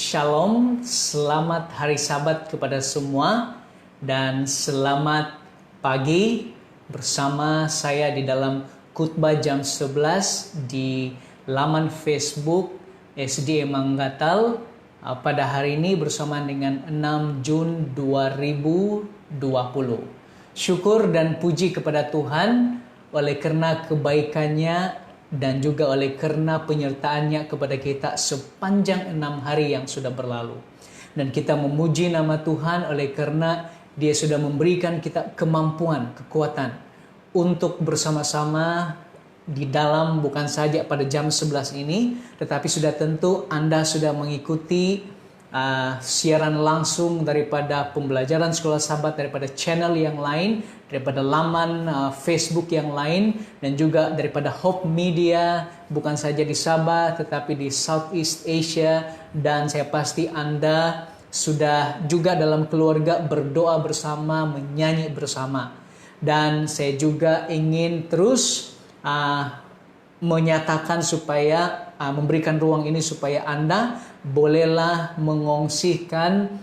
Shalom, selamat hari Sabat kepada semua dan selamat pagi bersama saya di dalam khotbah jam 11 di laman Facebook SDA Manggatal pada hari ini bersama dengan 6 Jun 2020. Syukur dan puji kepada Tuhan oleh karena kebaikannya dan juga oleh karena penyertaannya kepada kita sepanjang 6 hari yang sudah berlalu. Dan kita memuji nama Tuhan oleh karena Dia sudah memberikan kita kemampuan, kekuatan untuk bersama-sama di dalam bukan saja pada jam 11 ini, tetapi sudah tentu Anda sudah mengikuti siaran langsung daripada pembelajaran sekolah sahabat, daripada channel yang lain, daripada laman Facebook yang lain, dan juga daripada Hope Media, bukan saja di Sabah tetapi di Southeast Asia. Dan saya pasti Anda sudah juga dalam keluarga berdoa bersama, menyanyi bersama. Dan saya juga ingin terus menyatakan supaya memberikan ruang ini supaya Anda bolehlah mengongsikan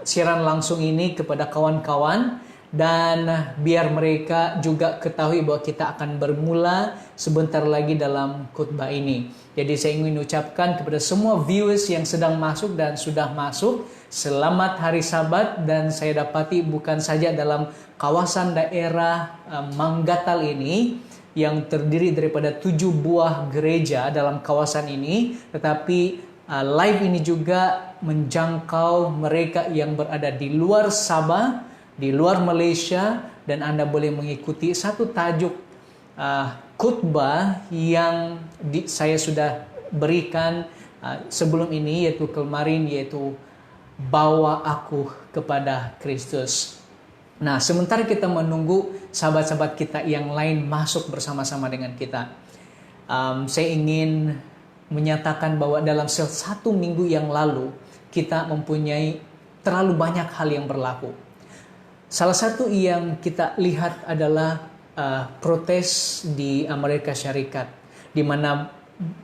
siaran langsung ini kepada kawan-kawan, dan biar mereka juga ketahui bahwa kita akan bermula sebentar lagi dalam khotbah ini. Jadi saya ingin ucapkan kepada semua viewers yang sedang masuk dan sudah masuk, selamat hari Sabat. Dan saya dapati bukan saja dalam kawasan daerah Manggatal ini yang terdiri daripada 7 buah gereja dalam kawasan ini, tetapi live ini juga menjangkau mereka yang berada di luar Sabah, di luar Malaysia, dan Anda boleh mengikuti satu tajuk khotbah yang saya sudah berikan sebelum ini, yaitu kemarin, yaitu Bawa Aku Kepada Kristus. Nah, sementara kita menunggu sahabat-sahabat kita yang lain masuk bersama-sama dengan kita, saya ingin menyatakan bahwa dalam satu minggu yang lalu kita mempunyai terlalu banyak hal yang berlaku. Salah satu yang kita lihat adalah protes di Amerika Syarikat, di mana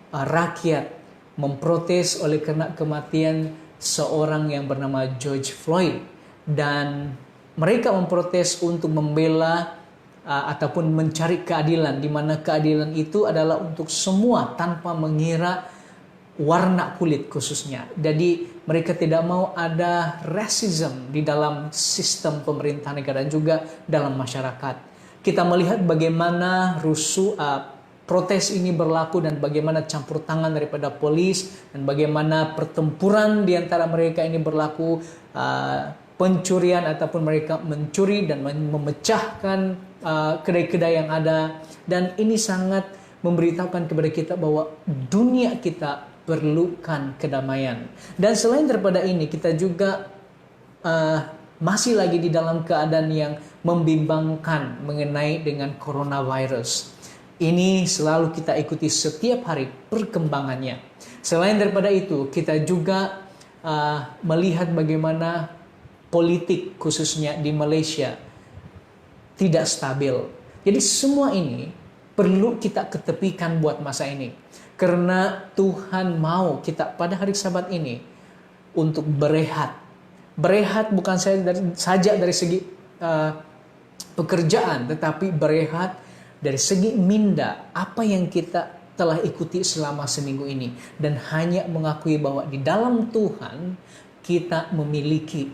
rakyat memprotes oleh karena kematian seorang yang bernama George Floyd, dan mereka memprotes untuk membela ataupun mencari keadilan, di mana keadilan itu adalah untuk semua tanpa mengira warna kulit khususnya. Jadi mereka tidak mau ada racism di dalam sistem pemerintahan negara dan juga dalam masyarakat. Kita melihat bagaimana protes ini berlaku dan bagaimana campur tangan daripada polis dan bagaimana pertempuran di antara mereka ini berlaku, pencurian ataupun mereka mencuri dan memecahkan kedai-kedai yang ada. Dan ini sangat memberitahukan kepada kita bahwa dunia kita perlukan kedamaian. Dan selain daripada ini, kita juga masih lagi di dalam keadaan yang membimbangkan mengenai dengan coronavirus. Ini selalu kita ikuti setiap hari perkembangannya. Selain daripada itu, kita juga melihat bagaimana politik khususnya di Malaysia tidak stabil. Jadi semua ini perlu kita ketepikan buat masa ini. Karena Tuhan mau kita pada hari Sabat ini untuk berehat. Berehat bukan saja dari segi pekerjaan, tetapi berehat dari segi minda, apa yang kita telah ikuti selama seminggu ini. Dan hanya mengakui bahwa di dalam Tuhan kita memiliki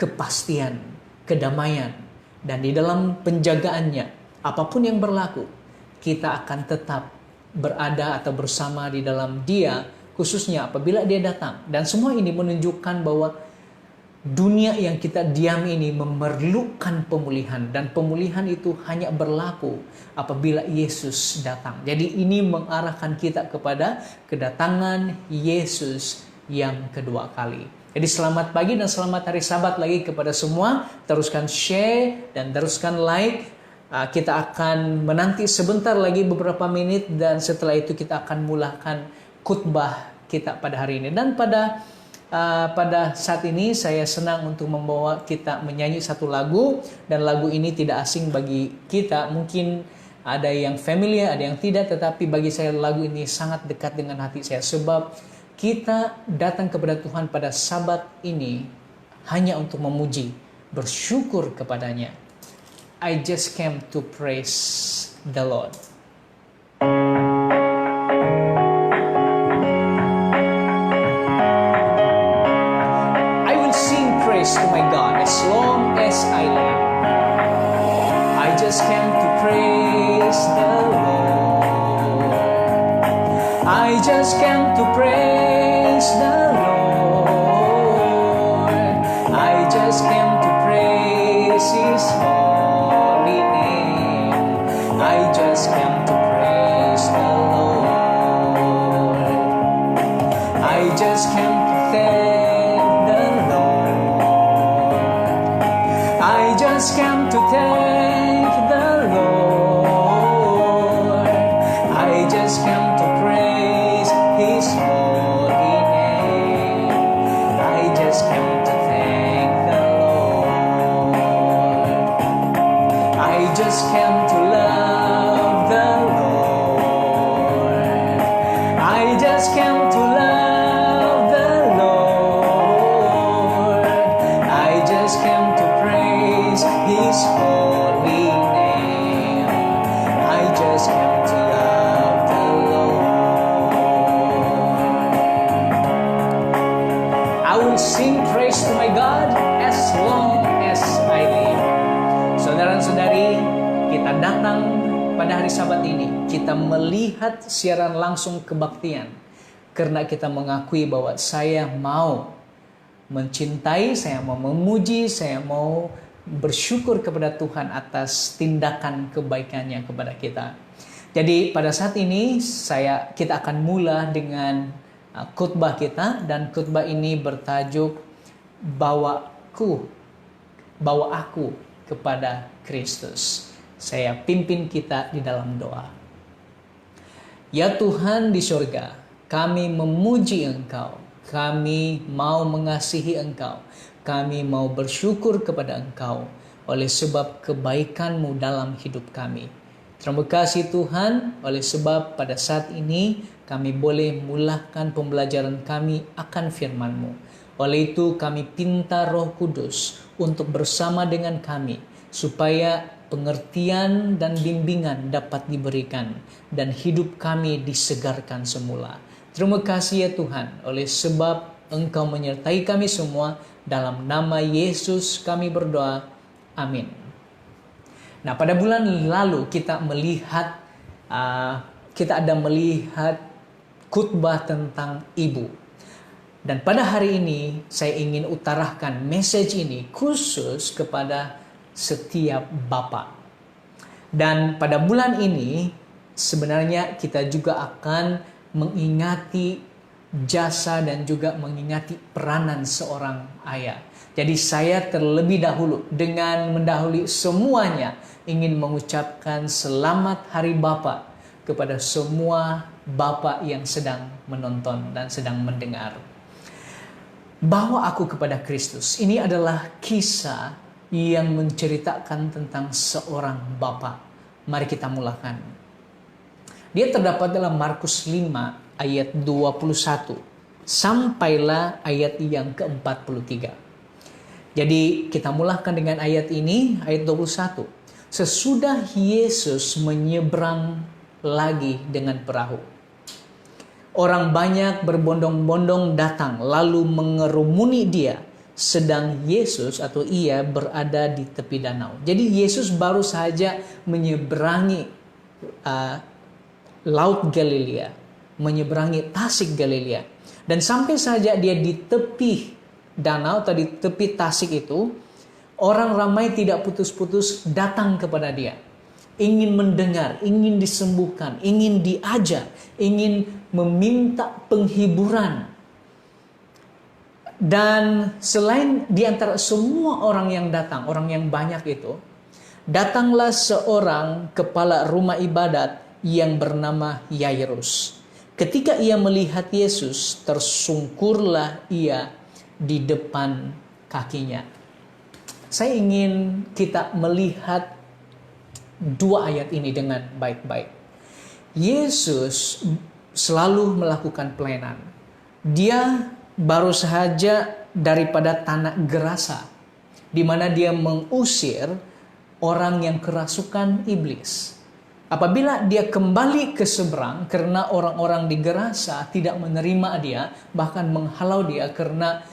kepastian, kedamaian. Dan di dalam penjagaannya, apapun yang berlaku, kita akan tetap berada atau bersama di dalam Dia, khususnya apabila Dia datang. Dan semua ini menunjukkan bahwa dunia yang kita diami ini memerlukan pemulihan, dan pemulihan itu hanya berlaku apabila Yesus datang. Jadi ini mengarahkan kita kepada kedatangan Yesus yang kedua kali. Jadi selamat pagi dan selamat hari Sabat lagi kepada semua. Teruskan share dan teruskan like. Kita akan menanti sebentar lagi beberapa menit, dan setelah itu kita akan mulakan khotbah kita pada hari ini. Dan pada saat ini saya senang untuk membawa kita menyanyi satu lagu, dan lagu ini tidak asing bagi kita. Mungkin ada yang familiar, ada yang tidak, tetapi bagi saya lagu ini sangat dekat dengan hati saya, sebab kita datang kepada Tuhan pada Sabat ini hanya untuk memuji, bersyukur kepadanya. I just came to praise the Lord. I will sing praise to my God as long as I live. I just came to praise the Lord. I just came to praise the Lord. I just came to praise His holy name. I just came to praise the Lord. I just came to thank the Lord. I just came to thank the Lord. I just came to praise His holy name. I just came to thank the Lord. I just came to love the Lord. I just came to love the Lord. I just came to praise His holy name. I just came to love the Lord. I will sing praise to my God as long as I live. Saudara-saudari, kita datang pada hari Sabat ini, kita melihat siaran langsung kebaktian karena kita mengakui bahwa saya mau mencintai, saya mau memuji, saya mau bersyukur kepada Tuhan atas tindakan kebaikannya kepada kita. Jadi pada saat ini kita akan mula dengan khotbah kita, dan khotbah ini bertajuk bawa aku kepada Kristus. Saya pimpin kita di dalam doa. Ya Tuhan di surga, kami memuji Engkau, kami mau mengasihi Engkau, kami mau bersyukur kepada Engkau oleh sebab kebaikan-Mu dalam hidup kami. Terima kasih Tuhan, oleh sebab pada saat ini kami boleh mulakan pembelajaran kami akan firman-Mu. Oleh itu kami pinta Roh Kudus untuk bersama dengan kami, supaya pengertian dan bimbingan dapat diberikan dan hidup kami disegarkan semula. Terima kasih ya Tuhan, oleh sebab Engkau menyertai kami semua. Dalam nama Yesus kami berdoa. Amin. Nah, pada bulan lalu kita ada melihat khotbah tentang ibu. Dan pada hari ini saya ingin utarakan message ini khusus kepada setiap bapak. Dan pada bulan ini sebenarnya kita juga akan mengingati jasa dan juga mengingati peranan seorang ayah. Jadi saya terlebih dahulu dengan mendahului semuanya ingin mengucapkan selamat Hari Bapa kepada semua bapak yang sedang menonton dan sedang mendengar. Bawa aku kepada Kristus. Ini adalah kisah yang menceritakan tentang seorang bapa. Mari kita mulakan. Dia terdapat dalam Markus 5 ayat 21 sampailah ayat yang ke-43. Jadi kita mulakan dengan ayat ini, ayat 21. Sesudah Yesus menyeberang lagi dengan perahu, orang banyak berbondong-bondong datang lalu mengerumuni dia, sedang Yesus atau ia berada di tepi danau. Jadi Yesus baru saja menyeberangi Laut Galilea, menyeberangi Tasik Galilea. Dan sampai saja dia di tepi danau atau di tepi Tasik itu, orang ramai tidak putus-putus datang kepada dia. Ingin mendengar, ingin disembuhkan, ingin diajar, ingin meminta penghiburan. Dan selain di antara semua orang yang datang, orang yang banyak itu, datanglah seorang kepala rumah ibadat yang bernama Yairus. Ketika ia melihat Yesus, tersungkurlah ia di depan kakinya. Saya ingin kita melihat dua ayat ini dengan baik-baik. Yesus selalu melakukan pelayanan. Dia baru saja daripada tanah Gerasa, di mana dia mengusir orang yang kerasukan iblis. Apabila dia kembali ke seberang karena orang-orang di Gerasa tidak menerima dia, bahkan menghalau dia karena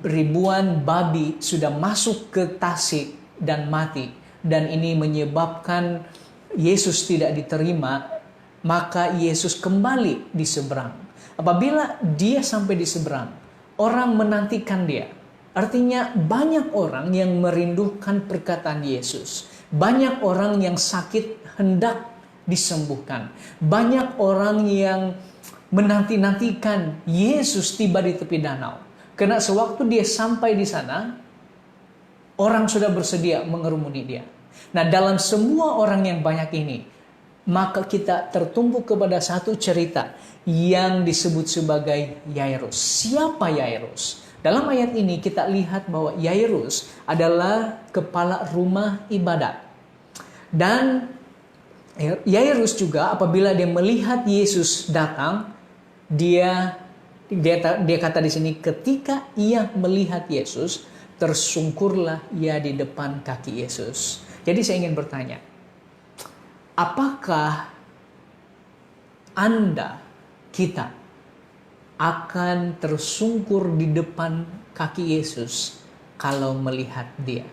ribuan babi sudah masuk ke Tasik dan mati, dan ini menyebabkan Yesus tidak diterima, maka Yesus kembali di seberang. Apabila dia sampai di seberang, orang menantikan dia. Artinya banyak orang yang merindukan perkataan Yesus. Banyak orang yang sakit hendak disembuhkan. Banyak orang yang menanti-nantikan Yesus tiba di tepi danau. Karena sewaktu dia sampai di sana, orang sudah bersedia mengerumuni dia. Nah, dalam semua orang yang banyak ini, maka kita tertumpu kepada satu cerita yang disebut sebagai Yairus. Siapa Yairus? Dalam ayat ini kita lihat bahwa Yairus adalah kepala rumah ibadat. Dan Yairus juga apabila dia melihat Yesus datang, dia kata di sini, ketika ia melihat Yesus, tersungkurlah ia di depan kaki Yesus. Jadi saya ingin bertanya, apakah Anda, kita akan tersungkur di depan kaki Yesus kalau melihat dia?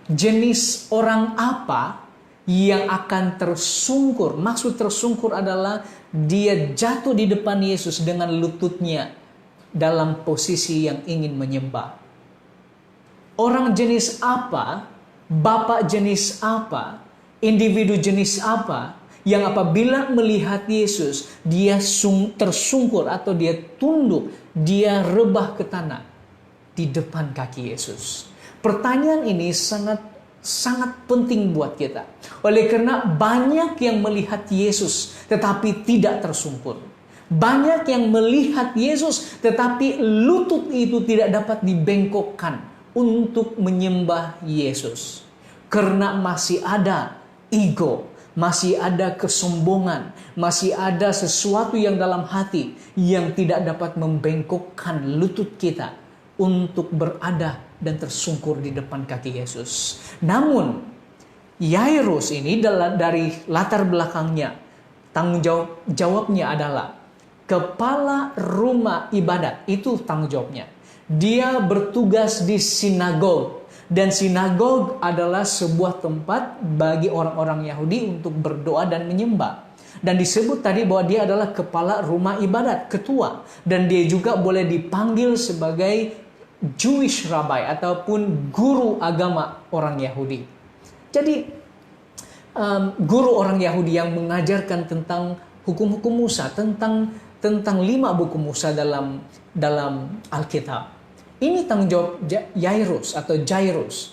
Jenis orang apa yang akan tersungkur? Maksud tersungkur adalah dia jatuh di depan Yesus dengan lututnya dalam posisi yang ingin menyembah. Orang jenis apa? Bapak jenis apa? Individu jenis apa yang apabila melihat Yesus, dia tersungkur atau dia tunduk, dia rebah ke tanah di depan kaki Yesus? Pertanyaan ini sangat penting buat kita. Oleh karena banyak yang melihat Yesus tetapi tidak tersungkur. Banyak yang melihat Yesus tetapi lutut itu tidak dapat dibengkokkan untuk menyembah Yesus. Karena masih ada ego, masih ada kesombongan, masih ada sesuatu yang dalam hati yang tidak dapat membengkokkan lutut kita untuk berada dan tersungkur di depan kaki Yesus. Namun Yairus ini dari latar belakangnya, tanggung jawabnya adalah kepala rumah ibadat. Itu tanggung jawabnya. Dia bertugas di sinagog. Dan sinagog adalah sebuah tempat bagi orang-orang Yahudi untuk berdoa dan menyembah. Dan disebut tadi bahwa dia adalah kepala rumah ibadat, ketua. Dan dia juga boleh dipanggil sebagai Jewish Rabbi ataupun guru agama orang Yahudi. Jadi guru orang Yahudi yang mengajarkan tentang hukum-hukum Musa, tentang 5 buku Musa dalam Alkitab. Ini tanggung jawab Yairus atau Jairus.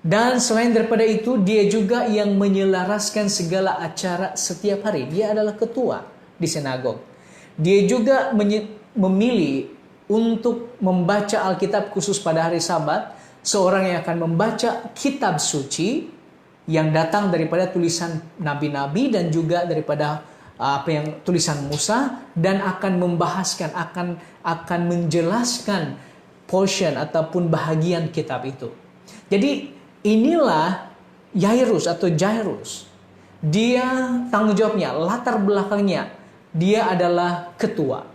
Dan selain daripada itu, dia juga yang menyelaraskan segala acara setiap hari. Dia adalah ketua di sinagog. Dia juga memilih untuk membaca Alkitab khusus pada hari Sabat. Seorang yang akan membaca kitab suci yang datang daripada tulisan nabi-nabi dan juga daripada tulisan Musa, dan akan membahaskan, akan menjelaskan portion ataupun bahagian kitab itu. Jadi inilah Yairus atau Jairus. Dia tanggung jawabnya, latar belakangnya, dia adalah ketua.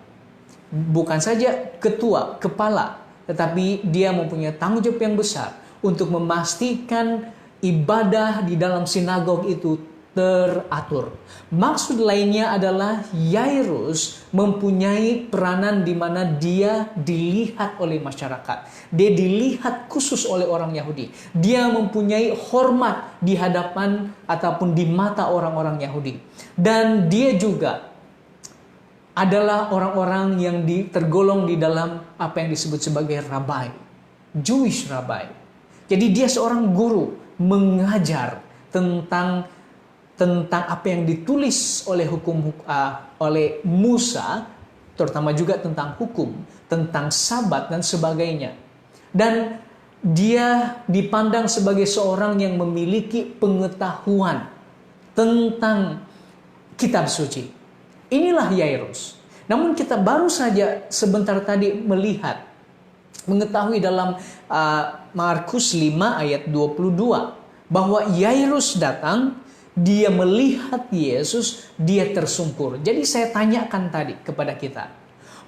Bukan saja ketua, kepala, tetapi dia mempunyai tanggung jawab yang besar untuk memastikan ibadah di dalam sinagog itu teratur. Maksud lainnya adalah Yairus mempunyai peranan di mana dia dilihat oleh masyarakat. Dia dilihat khusus oleh orang Yahudi. Dia mempunyai hormat di hadapan ataupun di mata orang-orang Yahudi. Dan dia juga adalah orang-orang yang tergolong di dalam apa yang disebut sebagai Rabbi, Jewish Rabbi. Jadi dia seorang guru mengajar tentang apa yang ditulis oleh oleh Musa, terutama juga tentang hukum, tentang Sabat dan sebagainya. Dan dia dipandang sebagai seorang yang memiliki pengetahuan tentang kitab suci. Inilah Yairus. Namun kita baru saja sebentar tadi mengetahui dalam Markus 5 ayat 22 bahwa Yairus datang, dia melihat Yesus, dia tersungkur. Jadi saya tanyakan tadi kepada kita,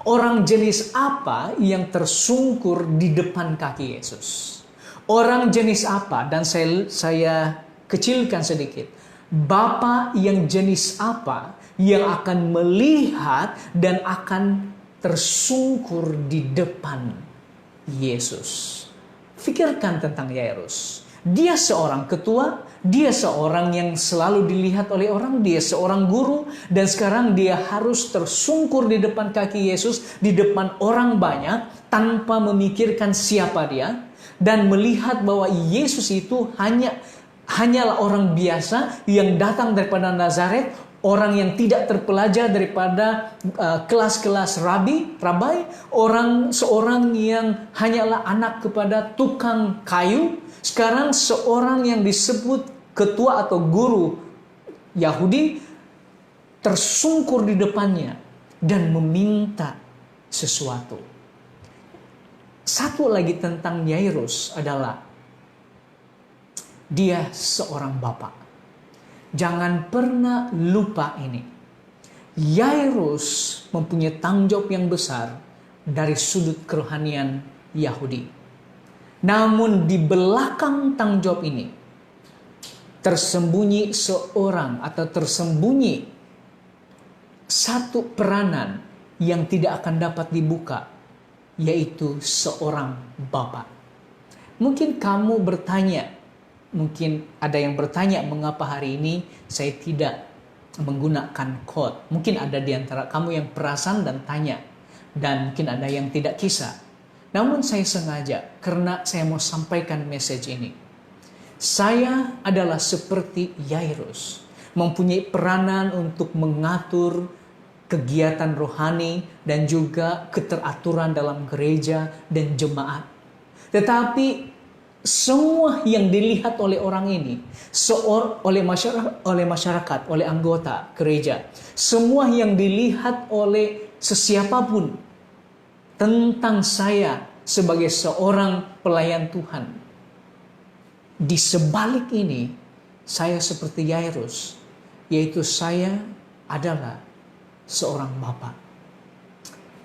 orang jenis apa yang tersungkur di depan kaki Yesus? Orang jenis apa? Dan saya kecilkan sedikit. Bapa yang jenis apa yang akan melihat dan akan tersungkur di depan Yesus? Pikirkan tentang Yairus. Dia seorang ketua, dia seorang yang selalu dilihat oleh orang, dia seorang guru, dan sekarang dia harus tersungkur di depan kaki Yesus, di depan orang banyak, tanpa memikirkan siapa dia, dan melihat bahwa Yesus itu hanyalah orang biasa yang datang daripada Nazaret, orang yang tidak terpelajar daripada kelas-kelas rabai, seorang yang hanyalah anak kepada tukang kayu. Sekarang seorang yang disebut ketua atau guru Yahudi tersungkur di depannya dan meminta sesuatu. Satu lagi tentang Yairus adalah dia seorang bapak. Jangan pernah lupa ini. Yairus mempunyai tanggung jawab yang besar dari sudut kerohanian Yahudi. Namun di belakang tanggung jawab ini tersembunyi satu peranan yang tidak akan dapat dibuka, yaitu seorang bapak. Mungkin kamu bertanya, mungkin ada yang bertanya mengapa hari ini saya tidak menggunakan quote. Mungkin ada di antara kamu yang perasan dan tanya, dan mungkin ada yang tidak kisah. Namun saya sengaja karena saya mau sampaikan message ini. Saya adalah seperti Yairus, mempunyai peranan untuk mengatur kegiatan rohani dan juga keteraturan dalam gereja dan jemaat. Tetapi semua yang dilihat oleh orang ini, oleh masyarakat, oleh anggota gereja, semua yang dilihat oleh sesiapapun tentang saya sebagai seorang pelayan Tuhan. Di sebalik ini, saya seperti Yairus, yaitu saya adalah seorang bapak.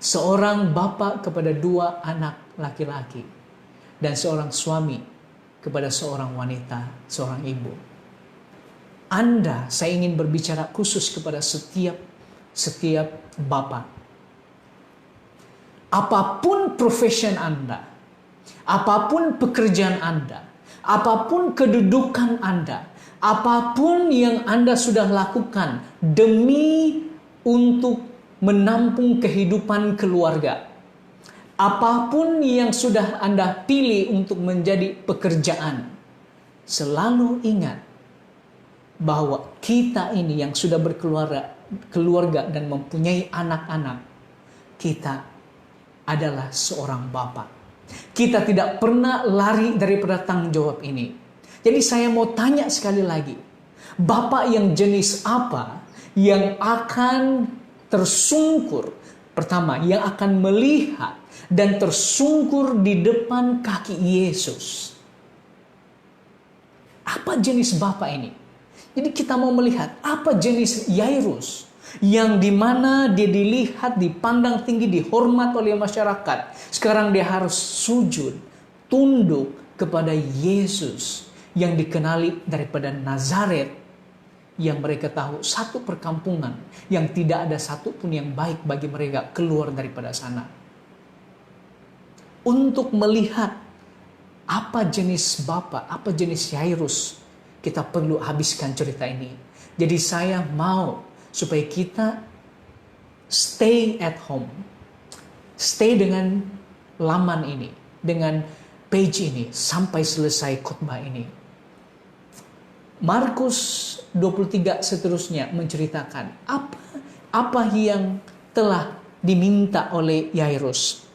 Seorang bapak kepada 2 anak laki-laki, dan seorang suami kepada seorang wanita, seorang ibu. Saya ingin berbicara khusus kepada setiap bapak. Apapun profession Anda, apapun pekerjaan Anda, apapun kedudukan Anda, apapun yang Anda sudah lakukan demi untuk menampung kehidupan keluarga, apapun yang sudah Anda pilih untuk menjadi pekerjaan, selalu ingat bahwa kita ini yang sudah berkeluarga dan mempunyai anak-anak, kita adalah seorang bapak. Kita tidak pernah lari daripada tanggung jawab ini. Jadi saya mau tanya sekali lagi, bapak yang jenis apa yang akan tersungkur? Pertama, yang akan melihat dan tersungkur di depan kaki Yesus. Apa jenis bapak ini? Jadi kita mau melihat apa jenis Yairus, yang dimana dia dilihat, dipandang tinggi, dihormat oleh masyarakat. Sekarang dia harus sujud, tunduk kepada Yesus yang dikenali daripada Nazaret, yang mereka tahu satu perkampungan yang tidak ada satupun yang baik bagi mereka keluar daripada sana. Untuk melihat apa jenis bapak, apa jenis Yairus, kita perlu habiskan cerita ini. Jadi saya mau supaya kita stay at home. Stay dengan laman ini, dengan page ini, sampai selesai khotbah ini. Markus 23 seterusnya menceritakan apa yang telah diminta oleh Yairus.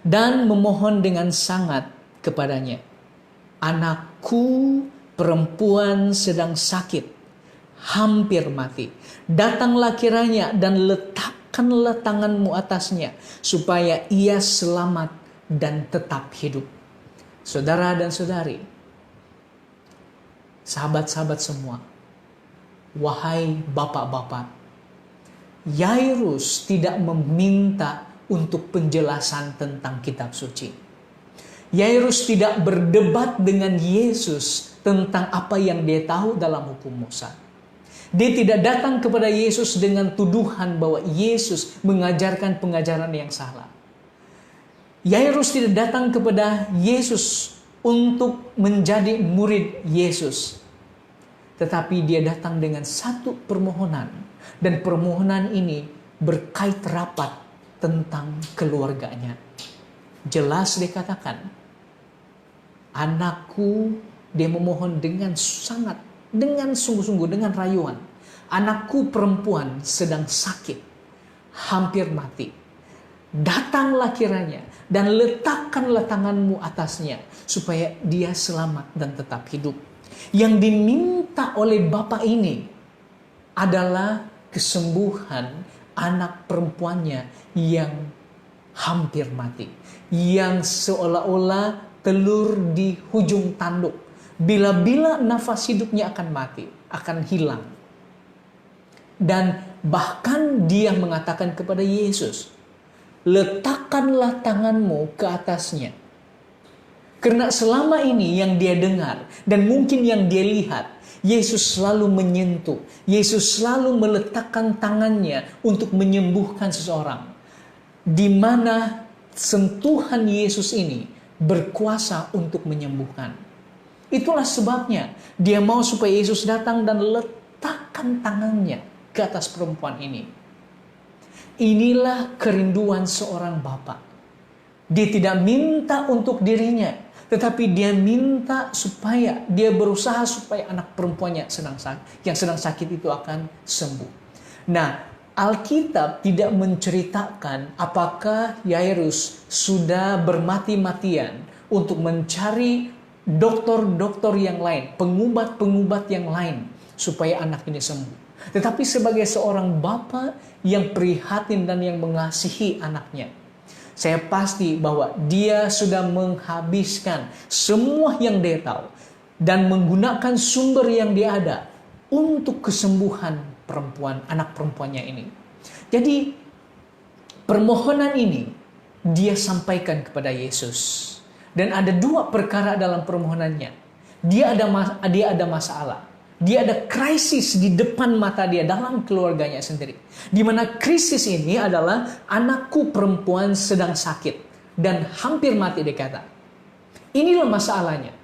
Dan memohon dengan sangat kepadanya, "Anakku perempuan sedang sakit, hampir mati. Datanglah kiranya dan letakkanlah tanganmu atasnya, supaya ia selamat dan tetap hidup. Saudara dan saudari, sahabat-sahabat semua, wahai bapak-bapak, Yairus tidak meminta untuk penjelasan tentang kitab suci. Yairus tidak berdebat dengan Yesus tentang apa yang dia tahu dalam hukum Musa. Dia tidak datang kepada Yesus dengan tuduhan bahwa Yesus mengajarkan pengajaran yang salah. Yairus tidak datang kepada Yesus untuk menjadi murid Yesus. Tetapi dia datang dengan satu permohonan. Dan permohonan ini berkait rapat tentang keluarganya. Jelas dikatakan, anakku, dia memohon dengan sungguh-sungguh, dengan rayuan. Anakku perempuan sedang sakit, hampir mati. Datanglah kiranya dan letakkanlah tanganmu atasnya, supaya dia selamat dan tetap hidup. Yang diminta oleh bapak ini adalah kesembuhan anak perempuannya yang hampir mati. Yang seolah-olah telur di hujung tanduk. Bila-bila nafas hidupnya akan mati, akan hilang. Dan bahkan dia mengatakan kepada Yesus, letakkanlah tanganmu ke atasnya. Karena selama ini yang dia dengar dan mungkin yang dia lihat, Yesus selalu menyentuh, Yesus selalu meletakkan tangannya untuk menyembuhkan seseorang. Di mana sentuhan Yesus ini berkuasa untuk menyembuhkan. Itulah sebabnya dia mau supaya Yesus datang dan letakkan tangannya ke atas perempuan ini. Inilah kerinduan seorang bapak. Dia tidak minta untuk dirinya, tetapi dia minta supaya, dia berusaha supaya anak perempuannya yang sedang sakit itu akan sembuh. Nah, Alkitab tidak menceritakan apakah Yairus sudah bermati-matian untuk mencari dokter-dokter yang lain, pengubat-pengubat yang lain, supaya anak ini sembuh. Tetapi sebagai seorang bapa yang prihatin dan yang mengasihi anaknya, saya pasti bahwa dia sudah menghabiskan semua yang dia tahu dan menggunakan sumber yang dia ada untuk kesembuhan anak perempuannya ini. Jadi permohonan ini dia sampaikan kepada Yesus. Dan ada dua perkara dalam permohonannya. Dia ada masalah. Dia ada krisis di depan mata dia dalam keluarganya sendiri. Di mana krisis ini adalah anakku perempuan sedang sakit dan hampir mati, dia kata. Inilah masalahnya.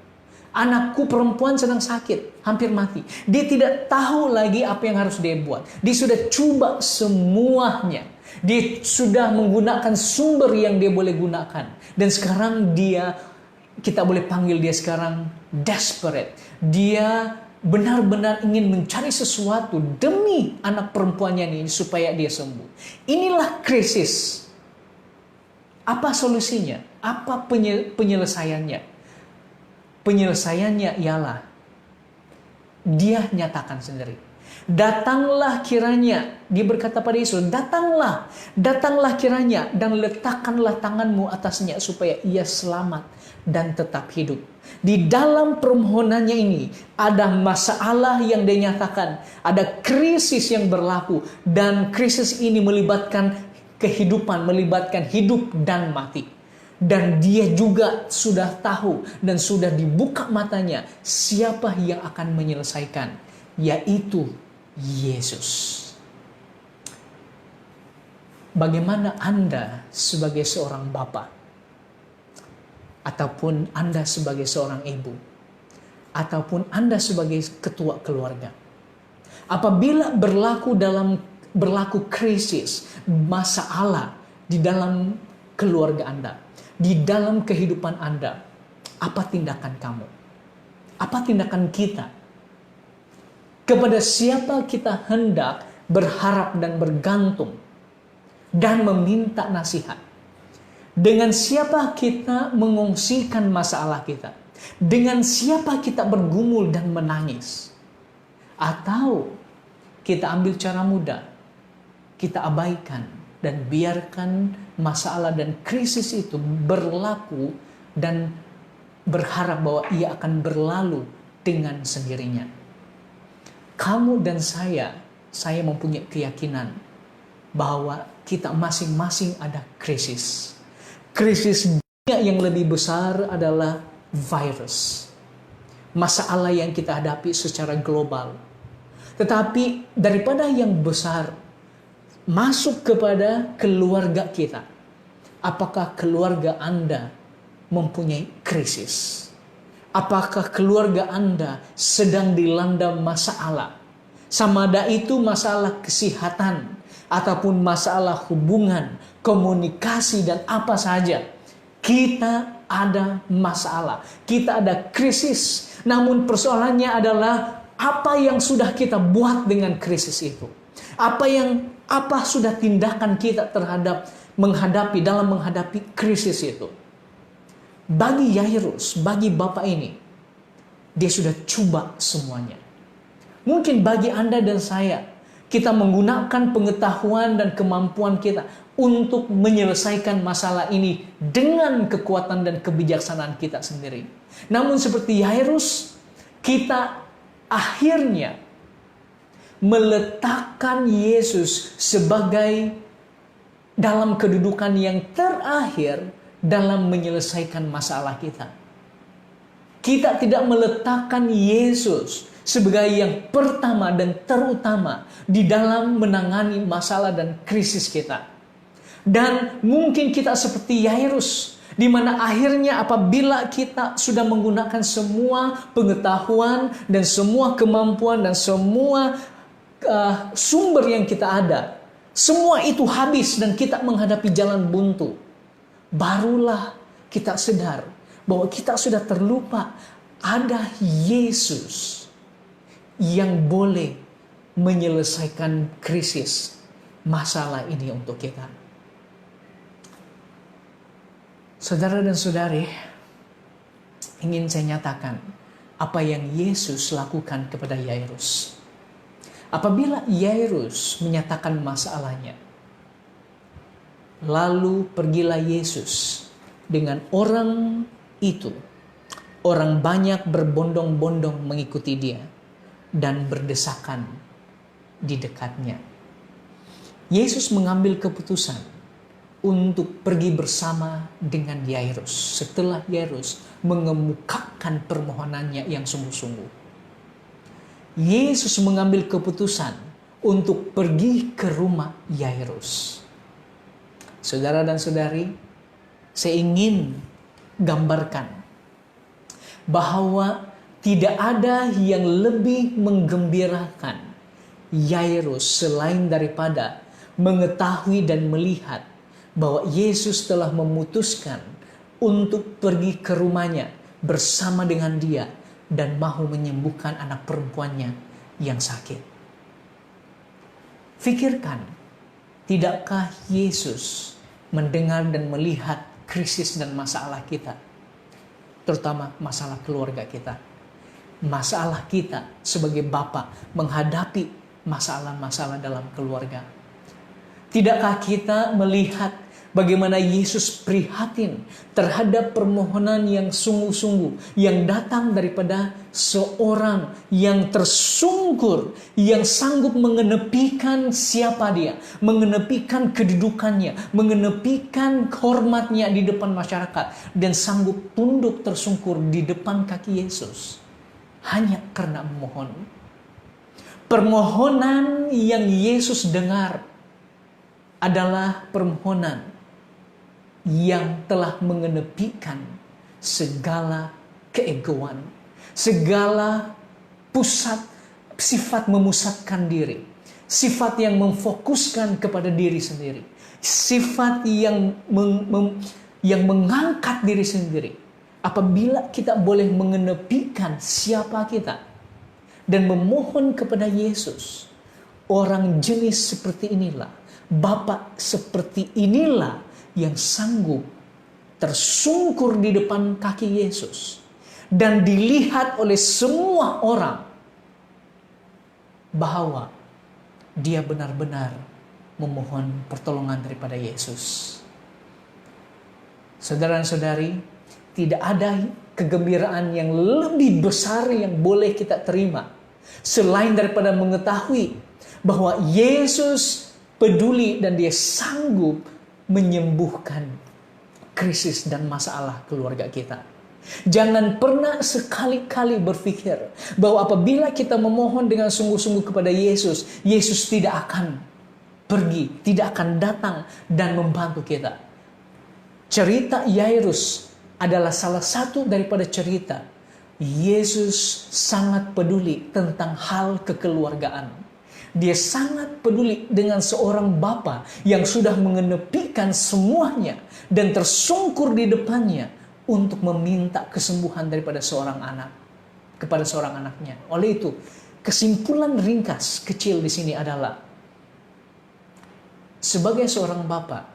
Anakku perempuan sedang sakit, hampir mati. Dia tidak tahu lagi apa yang harus dia buat. Dia sudah coba semuanya. Dia sudah menggunakan sumber yang dia boleh gunakan. Dan sekarang kita boleh panggil dia sekarang desperate. Dia benar-benar ingin mencari sesuatu demi anak perempuannya ini supaya dia sembuh. Inilah krisis. Apa solusinya? Apa penyelesaiannya? Penyelesaiannya ialah dia nyatakan sendiri. Datanglah kiranya, dia berkata pada Yesus, datanglah kiranya dan letakkanlah tanganmu atasnya supaya ia selamat dan tetap hidup. Di dalam permohonannya ini ada masalah yang dia nyatakan, ada krisis yang berlaku, dan krisis ini melibatkan kehidupan, melibatkan hidup dan mati. Dan dia juga sudah tahu dan sudah dibuka matanya siapa yang akan menyelesaikan, yaitu Yesus. Bagaimana Anda sebagai seorang bapa, ataupun Anda sebagai seorang ibu, ataupun Anda sebagai ketua keluarga, apabila berlaku krisis, masalah di dalam keluarga Anda, di dalam kehidupan Anda, apa tindakan kamu? Apa tindakan kita? Kepada siapa kita hendak berharap dan bergantung dan meminta nasihat? Dengan siapa kita mengungsikan masalah kita? Dengan siapa kita bergumul dan menangis? Atau kita ambil cara mudah, kita abaikan dan biarkan masalah dan krisis itu berlaku dan berharap bahwa ia akan berlalu dengan sendirinya. Kamu dan saya mempunyai keyakinan bahwa kita masing-masing ada krisis. Krisis dunia yang lebih besar adalah virus. Masalah yang kita hadapi secara global. Tetapi daripada yang besar, masuk kepada keluarga kita. Apakah keluarga Anda mempunyai krisis? Apakah keluarga Anda sedang dilanda masalah? Sama ada itu masalah kesehatan, ataupun masalah hubungan, komunikasi, dan apa saja. Kita ada masalah, kita ada krisis. Namun persoalannya adalah apa yang sudah kita buat dengan krisis itu. Apa sudah tindakan kita terhadap dalam menghadapi krisis itu. Bagi Yairus, bagi bapak ini, dia sudah coba semuanya. Mungkin bagi Anda dan saya, kita menggunakan pengetahuan dan kemampuan kita untuk menyelesaikan masalah ini dengan kekuatan dan kebijaksanaan kita sendiri. Namun seperti Yairus, kita akhirnya meletakkan Yesus sebagai dalam kedudukan yang terakhir dalam menyelesaikan masalah kita. Kita tidak meletakkan Yesus sebagai yang pertama dan terutama di dalam menangani masalah dan krisis kita. Dan mungkin kita seperti Yairus, di mana akhirnya apabila kita sudah menggunakan semua pengetahuan dan semua kemampuan dan semua sumber yang kita ada, semua itu habis dan kita menghadapi jalan buntu, barulah kita sadar bahwa kita sudah terlupa ada Yesus yang boleh menyelesaikan krisis masalah ini untuk kita. Saudara dan saudari, ingin saya nyatakan apa yang Yesus lakukan kepada Yairus. Apabila Yairus menyatakan masalahnya, lalu pergilah Yesus dengan orang itu. Orang banyak berbondong-bondong mengikuti dia dan berdesakan di dekatnya. Yesus mengambil keputusan untuk pergi bersama dengan Yairus setelah Yairus mengemukakan permohonannya yang sungguh-sungguh. Yesus mengambil keputusan untuk pergi ke rumah Yairus. Saudara dan saudari, saya ingin gambarkan bahwa tidak ada yang lebih menggembirakan Yairus selain daripada mengetahui dan melihat bahwa Yesus telah memutuskan untuk pergi ke rumahnya bersama dengan dia dan mau menyembuhkan anak perempuannya yang sakit. Fikirkan, tidakkah Yesus mendengar dan melihat krisis dan masalah kita? Terutama masalah keluarga kita. Masalah kita sebagai bapa menghadapi masalah-masalah dalam keluarga. Tidakkah kita melihat bagaimana Yesus prihatin terhadap permohonan yang sungguh-sungguh yang datang daripada seorang yang tersungkur, yang sanggup mengenepikan siapa dia, mengenepikan kedudukannya, mengenepikan hormatnya di depan masyarakat, dan sanggup tunduk tersungkur di depan kaki Yesus hanya karena memohon. Permohonan yang Yesus dengar adalah permohonan yang telah mengenepikan segala keegoan, segala sifat memusatkan diri, sifat yang memfokuskan kepada diri sendiri, sifat yang mengangkat diri sendiri. Apabila kita boleh mengenepikan siapa kita dan memohon kepada Yesus, orang jenis seperti inilah, Bapa seperti inilah yang sanggup tersungkur di depan kaki Yesus dan dilihat oleh semua orang bahwa dia benar-benar memohon pertolongan daripada Yesus. Saudara dan saudari, tidak ada kegembiraan yang lebih besar yang boleh kita terima selain daripada mengetahui bahwa Yesus peduli dan Dia sanggup menyembuhkan krisis dan masalah keluarga kita. Jangan pernah sekali-kali berpikir bahwa apabila kita memohon dengan sungguh-sungguh kepada Yesus, Yesus tidak akan pergi, tidak akan datang dan membantu kita. Cerita Yairus adalah salah satu daripada cerita Yesus sangat peduli tentang hal kekeluargaan. Dia sangat peduli dengan seorang bapa yang sudah mengenepikan semuanya dan tersungkur di depannya untuk meminta kesembuhan daripada seorang anak kepada seorang anaknya. Oleh itu, kesimpulan ringkas kecil di sini adalah sebagai seorang bapa,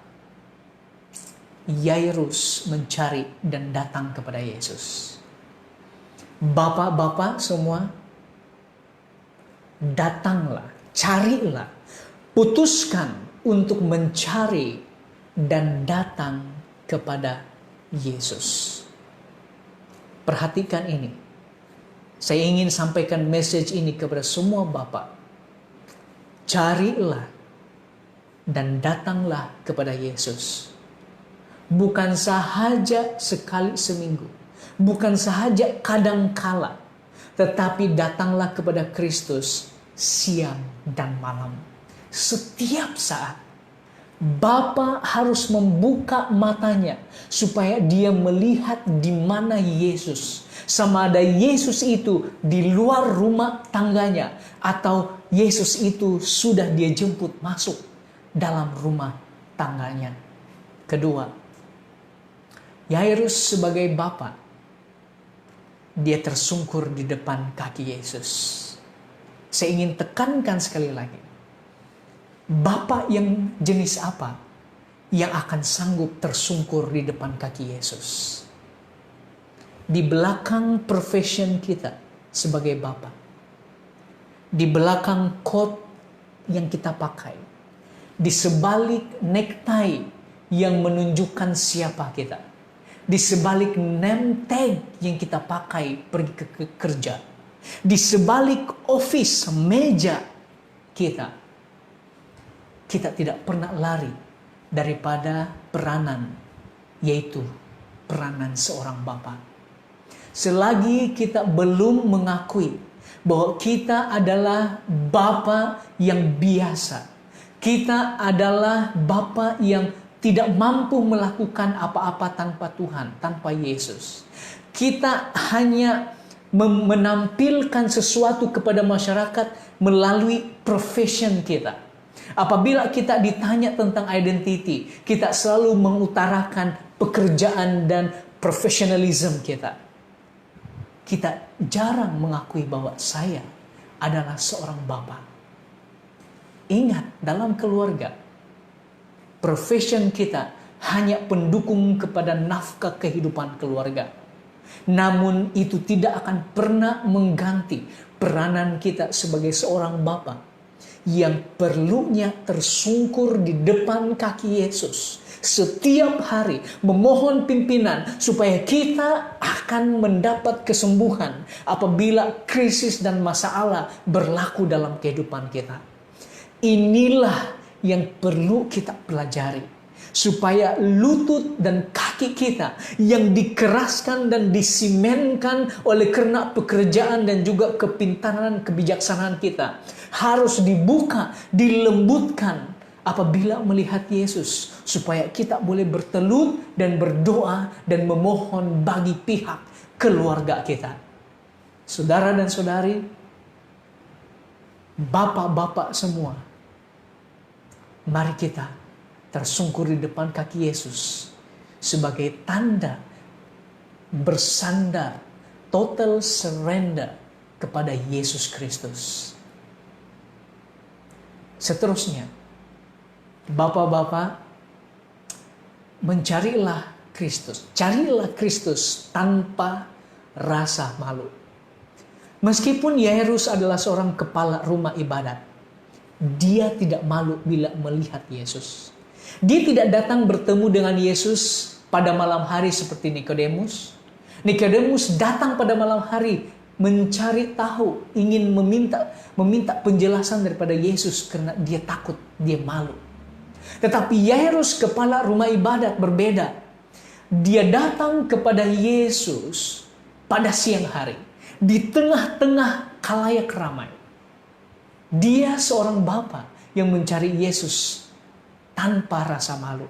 Yairus mencari dan datang kepada Yesus. Bapak-bapak semua, datanglah, carilah, putuskan untuk mencari dan datang kepada Yesus. Perhatikan ini. Saya ingin sampaikan message ini kepada semua bapak. Carilah dan datanglah kepada Yesus. Bukan sahaja sekali seminggu, bukan sahaja kadangkala, tetapi datanglah kepada Kristus siang dan malam. Setiap saat Bapa harus membuka matanya supaya dia melihat di mana Yesus. Sama ada Yesus itu di luar rumah tangganya atau Yesus itu sudah dia jemput masuk dalam rumah tangganya. Kedua, Yairus sebagai bapa, dia tersungkur di depan kaki Yesus. Saya ingin tekankan sekali lagi. Bapak yang jenis apa yang akan sanggup tersungkur di depan kaki Yesus? Di belakang profession kita sebagai bapak, di belakang coat yang kita pakai, di sebalik necktie yang menunjukkan siapa kita, di sebalik name tag yang kita pakai pergi ke kerja, di sebalik office meja kita tidak pernah lari daripada peranan, yaitu peranan seorang bapa. Selagi kita belum mengakui bahwa kita adalah bapa yang biasa, kita adalah bapa yang tidak mampu melakukan apa-apa tanpa Tuhan, tanpa Yesus. Kita hanya menampilkan sesuatu kepada masyarakat melalui profession kita. Apabila kita ditanya tentang identity, kita selalu mengutarakan pekerjaan dan profesionalisme kita. Kita jarang mengakui bahwa saya adalah seorang bapa. Ingat, dalam keluarga, profession kita hanya pendukung kepada nafkah kehidupan keluarga. Namun itu tidak akan pernah mengganti peranan kita sebagai seorang bapa yang perlunya tersungkur di depan kaki Yesus setiap hari memohon pimpinan supaya kita akan mendapat kesembuhan apabila krisis dan masalah berlaku dalam kehidupan kita. Inilah yang perlu kita pelajari supaya lutut dan kaki kita yang dikeraskan dan disimenkan oleh karena pekerjaan dan juga kepintaran, kebijaksanaan kita harus dibuka, dilembutkan apabila melihat Yesus, supaya kita boleh bertelut dan berdoa dan memohon bagi pihak keluarga kita. Saudara dan saudari, bapak-bapak semua, mari kita tersungkur di depan kaki Yesus sebagai tanda bersandar, total surrender kepada Yesus Kristus. Seterusnya, bapak-bapak, mencarilah Kristus. Carilah Kristus tanpa rasa malu. Meskipun Yairus adalah seorang kepala rumah ibadat, dia tidak malu bila melihat Yesus. Dia tidak datang bertemu dengan Yesus pada malam hari seperti Nikodemus. Nikodemus datang pada malam hari mencari tahu, ingin meminta penjelasan daripada Yesus karena dia takut, dia malu. Tetapi Yairus, kepala rumah ibadat, berbeda. Dia datang kepada Yesus pada siang hari, di tengah-tengah khalayak ramai. Dia seorang bapa yang mencari Yesus tanpa rasa malu.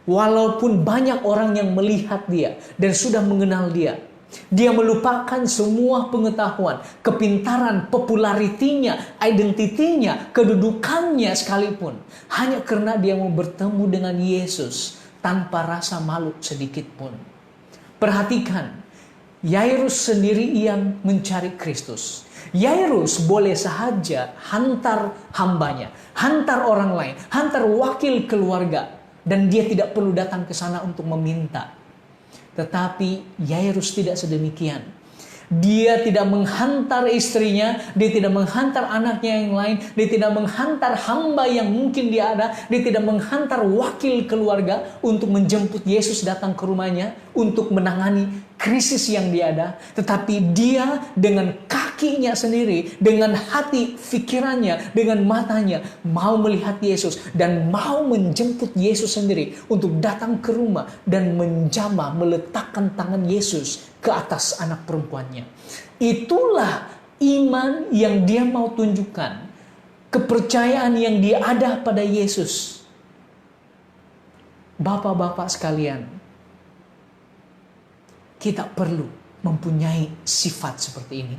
Walaupun banyak orang yang melihat dia dan sudah mengenal dia, dia melupakan semua pengetahuan, kepintaran, popularitinya, identitinya, kedudukannya sekalipun. Hanya karena dia mau bertemu dengan Yesus tanpa rasa malu sedikit pun. Perhatikan, Yairus sendiri yang mencari Kristus. Yairus boleh sahaja hantar hambanya, hantar orang lain, hantar wakil keluarga, dan dia tidak perlu datang ke sana untuk meminta. Tetapi Yairus tidak sedemikian. Dia tidak menghantar istrinya, dia tidak menghantar anaknya yang lain, dia tidak menghantar hamba yang mungkin dia ada, dia tidak menghantar wakil keluarga untuk menjemput Yesus datang ke rumahnya untuk menangani krisis yang dia ada. Tetapi dia dengan kakinya sendiri, dengan hati, pikirannya, dengan matanya mau melihat Yesus dan mau menjemput Yesus sendiri untuk datang ke rumah dan menjamah, meletakkan tangan Yesus ke atas anak perempuannya. Itulah iman yang dia mau tunjukkan, kepercayaan yang dia ada pada Yesus. Bapak-bapak sekalian, kita perlu mempunyai sifat seperti ini.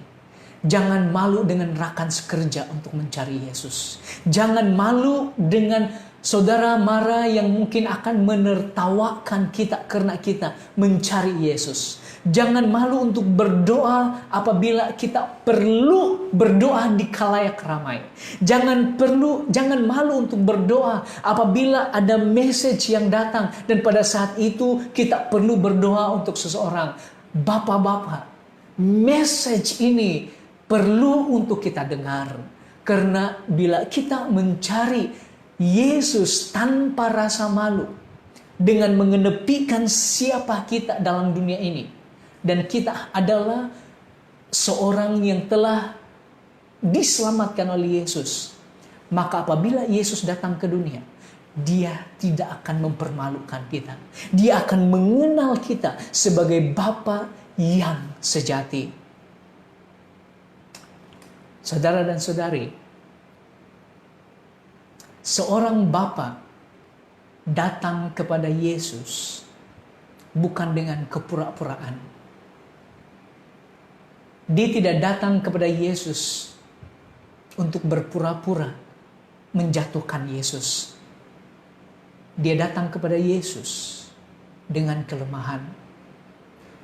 Jangan malu dengan rakan sekerja untuk mencari Yesus. Jangan malu dengan saudara mara yang mungkin akan menertawakan kita karena kita mencari Yesus. Jangan malu untuk berdoa apabila kita perlu berdoa di khalayak ramai. Jangan malu untuk berdoa apabila ada message yang datang dan pada saat itu kita perlu berdoa untuk seseorang. Bapak-bapak, message ini perlu untuk kita dengar. Karena bila kita mencari Yesus tanpa rasa malu, dengan mengenepikan siapa kita dalam dunia ini, dan kita adalah seorang yang telah diselamatkan oleh Yesus, maka apabila Yesus datang ke dunia, dia tidak akan mempermalukan kita. Dia akan mengenal kita sebagai Bapa yang sejati. Saudara dan saudari, seorang bapa datang kepada Yesus bukan dengan kepura-puraan. Dia tidak datang kepada Yesus untuk berpura-pura menjatuhkan Yesus. Dia datang kepada Yesus dengan kelemahan,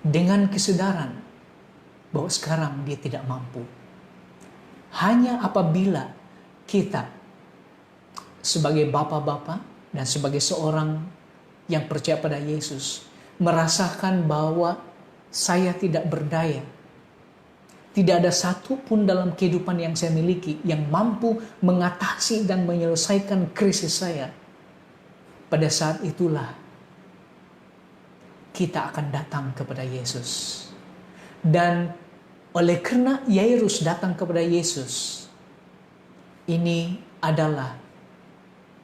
dengan kesadaran bahwa sekarang dia tidak mampu. Hanya apabila kita sebagai bapak-bapak dan sebagai seorang yang percaya pada Yesus merasakan bahwa saya tidak berdaya, tidak ada satu pun dalam kehidupan yang saya miliki yang mampu mengatasi dan menyelesaikan krisis saya, pada saat itulah kita akan datang kepada Yesus. Dan oleh karena Yairus datang kepada Yesus, ini adalah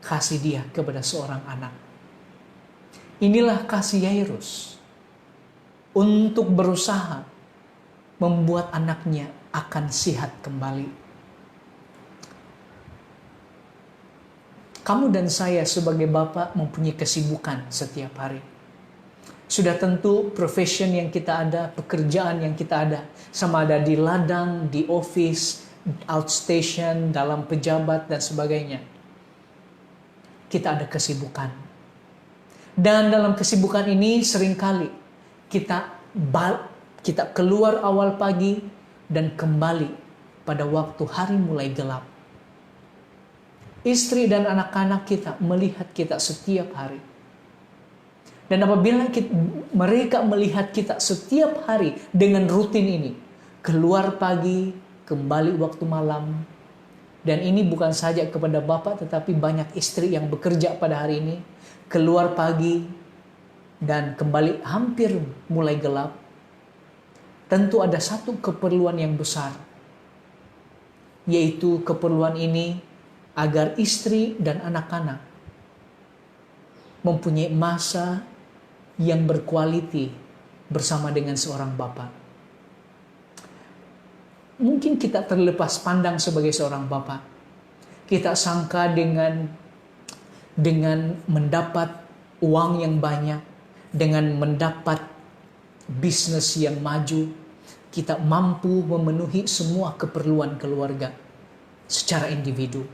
kasih dia kepada seorang anak. Inilah kasih Yairus untuk berusaha membuat anaknya akan sehat kembali. Kamu dan saya sebagai bapak mempunyai kesibukan setiap hari. Sudah tentu profession yang kita ada, pekerjaan yang kita ada, sama ada di ladang, di office, outstation, dalam pejabat dan sebagainya. Kita ada kesibukan. Dan dalam kesibukan ini seringkali kita keluar awal pagi dan kembali pada waktu hari mulai gelap. Istri dan anak-anak kita melihat kita setiap hari. Dan apabila mereka melihat kita setiap hari dengan rutin ini, keluar pagi, kembali waktu malam, Dan ini bukan saja kepada bapak, tetapi banyak istri yang bekerja pada hari ini, keluar pagi dan kembali hampir mulai gelap. Tentu ada satu keperluan yang besar, yaitu keperluan ini agar istri dan anak-anak mempunyai masa yang berkualiti bersama dengan seorang bapak. Mungkin kita terlepas pandang sebagai seorang bapak. Kita sangka dengan mendapat uang yang banyak, dengan mendapat bisnis yang maju, kita mampu memenuhi semua keperluan keluarga secara individu.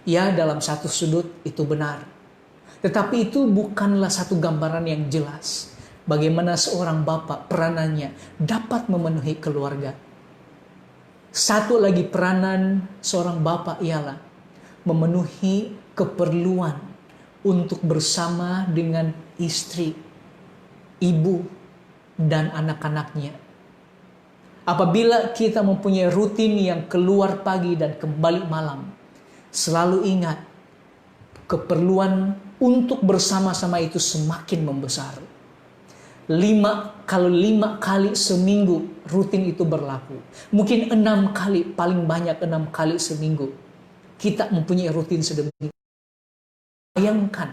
Ya, dalam satu sudut itu benar. Tetapi itu bukanlah satu gambaran yang jelas bagaimana seorang bapak peranannya dapat memenuhi keluarga. Satu lagi peranan seorang bapak ialah memenuhi keperluan untuk bersama dengan istri, ibu, dan anak-anaknya. Apabila kita mempunyai rutin yang keluar pagi dan kembali malam, selalu ingat keperluan untuk bersama-sama itu semakin membesar. Kalau 5 kali seminggu rutin itu berlaku, mungkin 6 kali, paling banyak 6 kali seminggu kita mempunyai rutin sedemikian. Bayangkan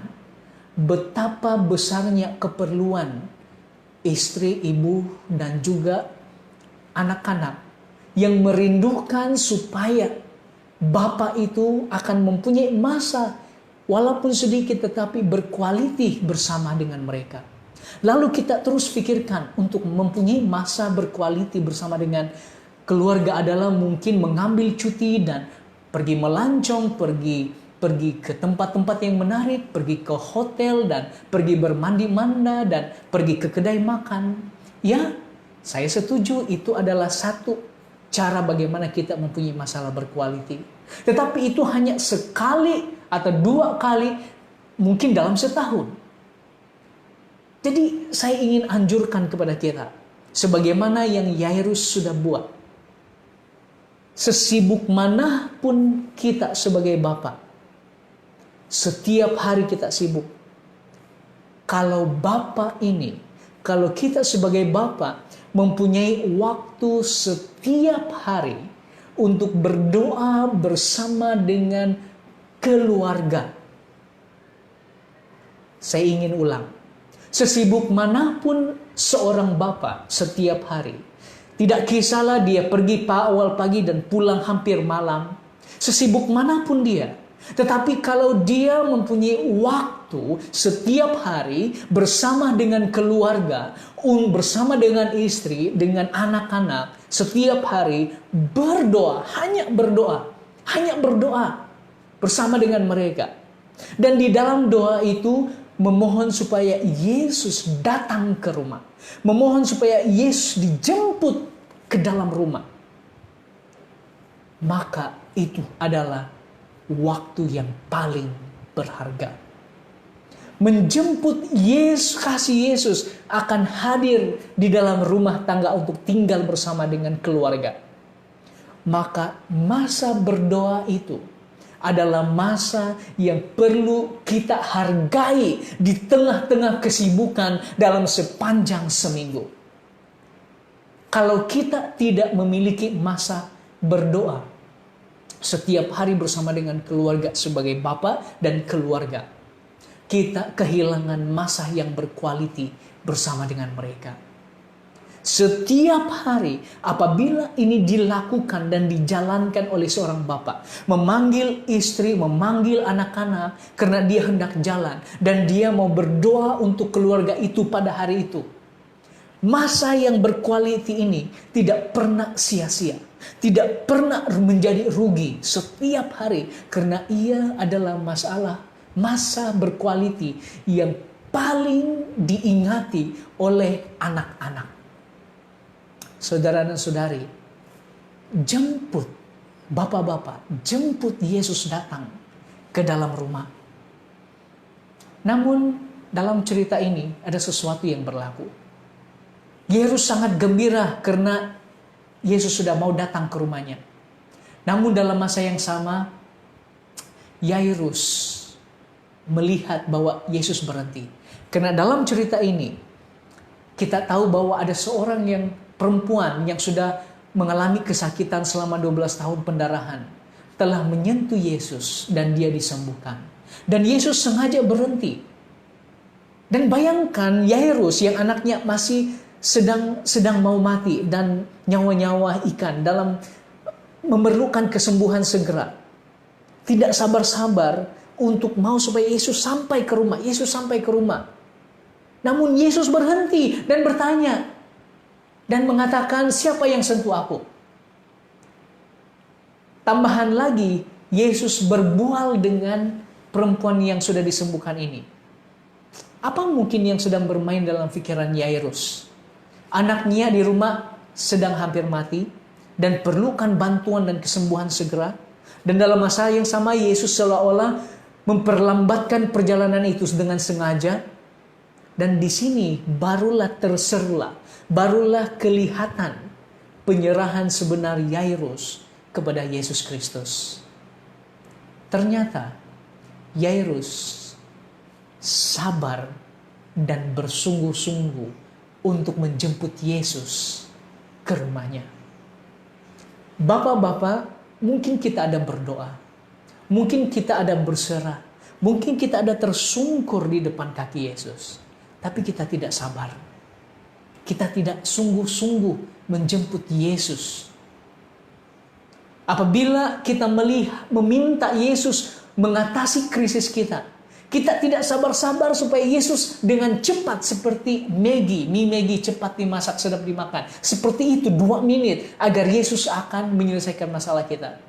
betapa besarnya keperluan istri, ibu, dan juga anak-anak yang merindukan supaya bapak itu akan mempunyai masa walaupun sedikit tetapi berkualiti bersama dengan mereka. Lalu kita terus pikirkan untuk mempunyai masa berkualiti bersama dengan keluarga adalah mungkin mengambil cuti dan pergi melancong, pergi ke tempat-tempat yang menarik, pergi ke hotel dan pergi bermandi-manda dan pergi ke kedai makan. Ya, saya setuju itu adalah satu cara bagaimana kita mempunyai masalah berkualiti. Tetapi itu hanya sekali atau 2 kali mungkin dalam setahun. Jadi saya ingin anjurkan kepada kita, sebagaimana yang Yairus sudah buat. Sesibuk manapun kita sebagai bapak, setiap hari kita sibuk. Kalau kita sebagai bapak mempunyai waktu setiap hari untuk berdoa bersama dengan keluarga. Saya ingin ulang. Sesibuk manapun seorang bapak setiap hari, tidak kisahlah dia pergi awal pagi dan pulang hampir malam, sesibuk manapun dia, tetapi kalau dia mempunyai waktu setiap hari bersama dengan keluarga, bersama dengan istri, dengan anak-anak, setiap hari berdoa, hanya berdoa bersama dengan mereka. Dan di dalam doa itu memohon supaya Yesus datang ke rumah. Memohon supaya Yesus dijemput ke dalam rumah. Maka itu adalah waktu yang paling berharga. Menjemput Yesus, kasih Yesus akan hadir di dalam rumah tangga untuk tinggal bersama dengan keluarga. Maka masa berdoa itu adalah masa yang perlu kita hargai di tengah-tengah kesibukan dalam sepanjang seminggu. Kalau kita tidak memiliki masa berdoa setiap hari bersama dengan keluarga sebagai bapak dan keluarga, kita kehilangan masa yang berkualiti bersama dengan mereka. Setiap hari apabila ini dilakukan dan dijalankan oleh seorang bapak, memanggil istri, memanggil anak-anak karena dia hendak jalan dan dia mau berdoa untuk keluarga itu pada hari itu. Masa yang berkualiti ini tidak pernah sia-sia, tidak pernah menjadi rugi setiap hari karena ia adalah masa berkualiti yang paling diingati oleh anak-anak. Saudara dan saudari, jemput bapak-bapak, jemput Yesus datang ke dalam rumah. Namun dalam cerita ini ada sesuatu yang berlaku. Yairus sangat gembira karena Yesus sudah mau datang ke rumahnya. Namun dalam masa yang sama, Yairus melihat bahwa Yesus berhenti. Karena dalam cerita ini, kita tahu bahwa ada seorang yang perempuan yang sudah mengalami kesakitan selama 12 tahun pendarahan, telah menyentuh Yesus dan dia disembuhkan. Dan Yesus sengaja berhenti. Dan bayangkan Yairus yang anaknya masih sedang mau mati dan nyawa-nyawa ikan dalam memerlukan kesembuhan segera. Tidak sabar-sabar untuk mau supaya Yesus sampai ke rumah. Yesus sampai ke rumah. Namun Yesus berhenti dan bertanya dan mengatakan, siapa yang sentuh aku? Tambahan lagi, Yesus berbual dengan perempuan yang sudah disembuhkan ini. Apa mungkin yang sedang bermain dalam pikiran Yairus? Anaknya di rumah sedang hampir mati dan perlukan bantuan dan kesembuhan segera. Dan dalam masa yang sama Yesus seolah-olah memperlambatkan perjalanan itu dengan sengaja. Dan di sini barulah terserulah, barulah kelihatan penyerahan sebenar Yairus kepada Yesus Kristus. Ternyata Yairus sabar dan bersungguh-sungguh untuk menjemput Yesus ke rumahnya. Bapak-bapak, mungkin kita ada berdoa, mungkin kita ada berserah, mungkin kita ada tersungkur di depan kaki Yesus, tapi kita tidak sabar. Kita tidak sungguh-sungguh menjemput Yesus. Apabila kita meminta Yesus mengatasi krisis kita, kita tidak sabar-sabar supaya Yesus dengan cepat seperti mie Maggi cepat dimasak, sedap dimakan. Seperti itu 2 menit agar Yesus akan menyelesaikan masalah kita.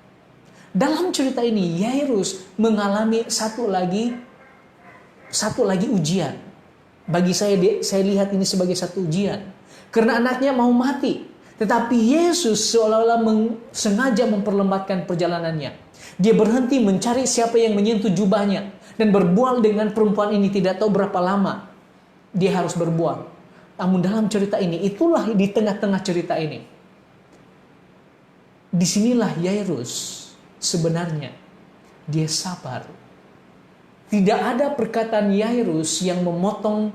Dalam cerita ini Yairus mengalami satu lagi ujian. Bagi saya lihat ini sebagai satu ujian. Karena anaknya mau mati. Tetapi Yesus seolah-olah sengaja memperlambatkan perjalanannya. Dia berhenti mencari siapa yang menyentuh jubahnya. Dan berbual dengan perempuan ini, tidak tahu berapa lama dia harus berbual. Namun dalam cerita ini, itulah di tengah-tengah cerita ini. Disinilah Yairus sebenarnya dia sabar. Tidak ada perkataan Yairus yang memotong